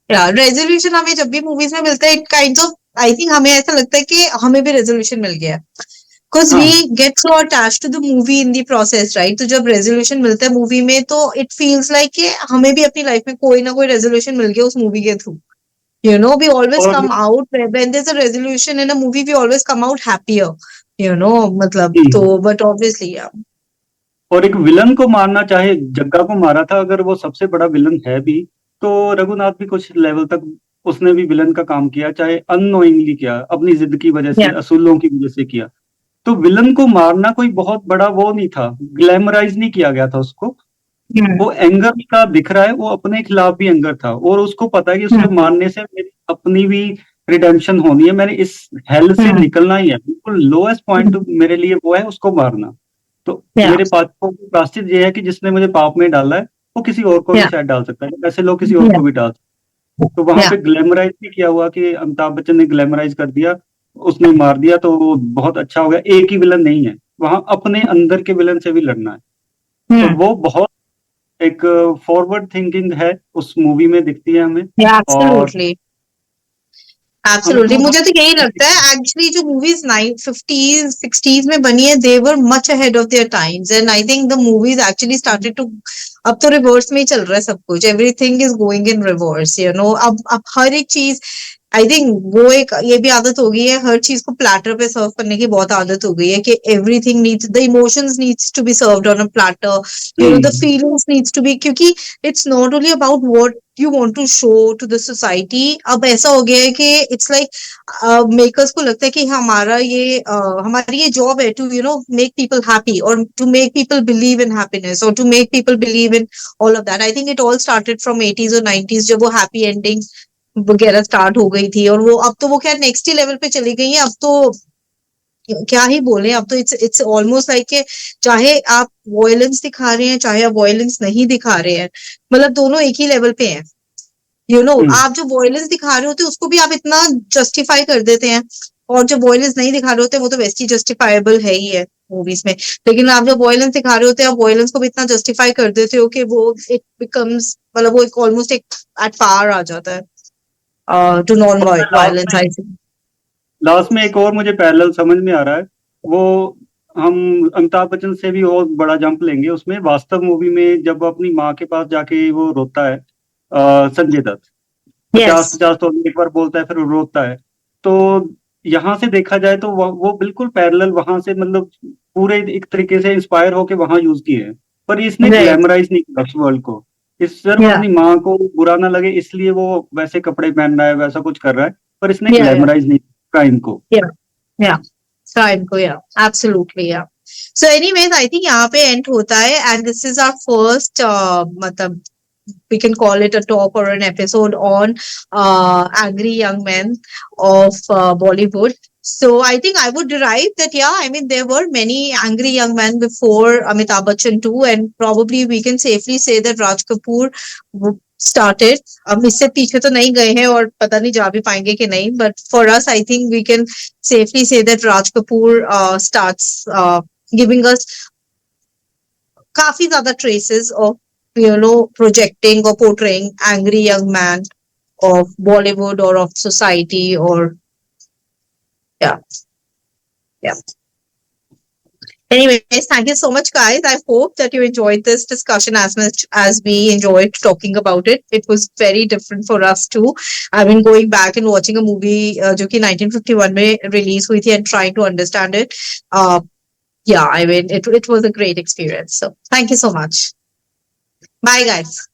या रेजोल्यूशन हमें जब भी मूवीज में मिलता है, it kind of, I think हमें ऐसा लगता है कि हमें भी रेजोल्यूशन मिल गया, बिकॉज वी हाँ, get so attached to the movie in the process, right? तो जब रेजोल्यूशन मिलता है मूवी में, तो इट फील्स लाइक कि हमें भी अपनी लाइफ में कोई ना कोई रेजोल्यूशन मिल गया उस मूवी के थ्रू। We always और come out when there's a resolution in a movie, we always come out happier, मतलब तो, but obviously, yeah. और एक विलन को मारना, चाहे जग्गा को मारा था, अगर वो सबसे बड़ा विलन है भी, तो रघुनाथ भी कुछ लेवल तक उसने भी विलन का काम किया, चाहे अननोइंगली किया, अपनी जिद की वजह से, Yeah. असूलों की वजह से किया। तो विलन को मारना कोई बहुत बड़ा वो नहीं था, ग्लैमराइज नहीं किया गया था उसको। Hmm. वो एंगर का दिख रहा है, वो अपने खिलाफ भी एंगर था, और उसको पता है कि उसके Hmm. मारने से मेरी अपनी भी रिडेम्पशन होनी है, मैंने इस हेल से Hmm. निकलना ही है। बिल्कुल लोएस्ट पॉइंट मेरे लिए वो है, उसको मारना। तो Yeah. मेरे पापों की प्रायश्चित ये है कि जिसने मुझे पाप में डाला है, वो किसी और को भी Yeah. शायद डाल सकता है, ऐसे लोग किसी और Yeah. को भी डाल सकते हैं। तो वहां Yeah. पे ग्लैमराइज भी किया हुआ कि अमिताभ बच्चन ने ग्लैमराइज कर दिया, उसने मार दिया तो वो बहुत अच्छा हो गया। एक ही विलन नहीं है, वहां अपने अंदर के विलन से भी लड़ना है। तो Hmm. वो बहुत एक फॉरवर्ड थिंकिंग है, उस मूवी में दिखती है हमें। Yeah, और absolutely. हमें एब्सोल्युटली, वो मुझे तो यही लगता है एक्चुअली, जो मूवीज 50s 60s में बनी है, they were much ahead of their times, and I think the movies actually started to, अब तो रिवर्स में ही चल रहा है सब कुछ, everything is going in reverse, अब हर एक चीज, आई थिंक वो एक ये भी आदत हो गई है, हर चीज को प्लेटर पे सर्व करने की बहुत आदत हो गई है, कि everything needs, the emotions needs to be served on a platter, the feelings needs to be, क्योंकि it's not only about what you want to show to the society. अब ऐसा हो गया है कि इट्स लाइक मेकर्स को लगता है कि हमारी ये जॉब है टू मेक पीपल हैप्पी, और to make people believe in happiness, और to make people believe in all of that. I think it all started from 80s और 90s, जब वो हैप्पी एंडिंग वगैरह स्टार्ट हो गई थी, और वो अब तो वो खैर नेक्स्ट ही लेवल पे चली गई है। अब तो क्या ही बोले, अब तो इट्स ऑलमोस्ट लाइक के, चाहे आप वॉयलेंस दिखा रहे हैं, चाहे आप वॉयलेंस नहीं दिखा रहे हैं, मतलब दोनों एक ही लेवल पे हैं। आप जो वॉयलेंस दिखा रहे होते हैं उसको भी आप इतना जस्टिफाई कर देते हैं, और जो वॉयलेंस नहीं दिखा रहे होते वो तो वैसे ही जस्टिफाइबल है ही है मूवीज में। लेकिन आप जब वॉयलेंस दिखा रहे होते हैं, आप वॉयलेंस को भी इतना जस्टिफाई कर देते हो कि वो इट बिकम्स, मतलब वो एक ऑलमोस्ट एक एट पार आ जाता है to non violence, I think. Last में एक और मुझे पैरेलल समझ में आ रहा है, वो हम अमिताभ बच्चन से भी और बड़ा जंप लेंगे। उसमें वास्तव मूवी में जब वो अपनी माँ के पास जाके वो रोता है, संजय दत्त यस। 50-50 तो एक बार बोलता है, फिर वो रोता है। तो यहाँ से देखा जाए तो वो बिल्कुल पैरेलल वहां से, मतलब पूरे एक तरीके से इंस्पायर होके वहां यूज किए हैं। पर इसने राइट। ग्लैमराइज नहीं किया उस वर्ल्ड को। इस सिर्फ या अपनी माँ को बुरा ना लगे इसलिए वो वैसे कपड़े पहन रहा है, वैसा कुछ कर रहा है, पर इसने या ग्लैमराइज नहीं किया क्राइम को। या या क्राइम को, या एब्सोल्युटली, या So anyways, I think यहाँ पे end होता है, and this is our first मतलब we can call it a talk or an episode on angry young men of Bollywood. So I think I would derive that, yeah, I mean, there were many angry young men before Amitabh Bachchan too, and probably we can safely say that Raj Kapoor started. हम इससे पीछे तो नहीं गए हैं और पता नहीं जा भी पाएंगे कि नहीं, but for us, I think we can safely say that Raj Kapoor starts giving us काफी ज्यादा traces of projecting or portraying angry young man of Bollywood or of society or yeah, yeah. Anyways, thank you so much, guys. I hope that you enjoyed this discussion as much as we enjoyed talking about it. It was very different for us too. I mean, going back and watching a movie जो कि 1951 में release हुई थी and trying to understand it. Yeah, I mean, it was a great experience. So thank you so much. Bye, guys.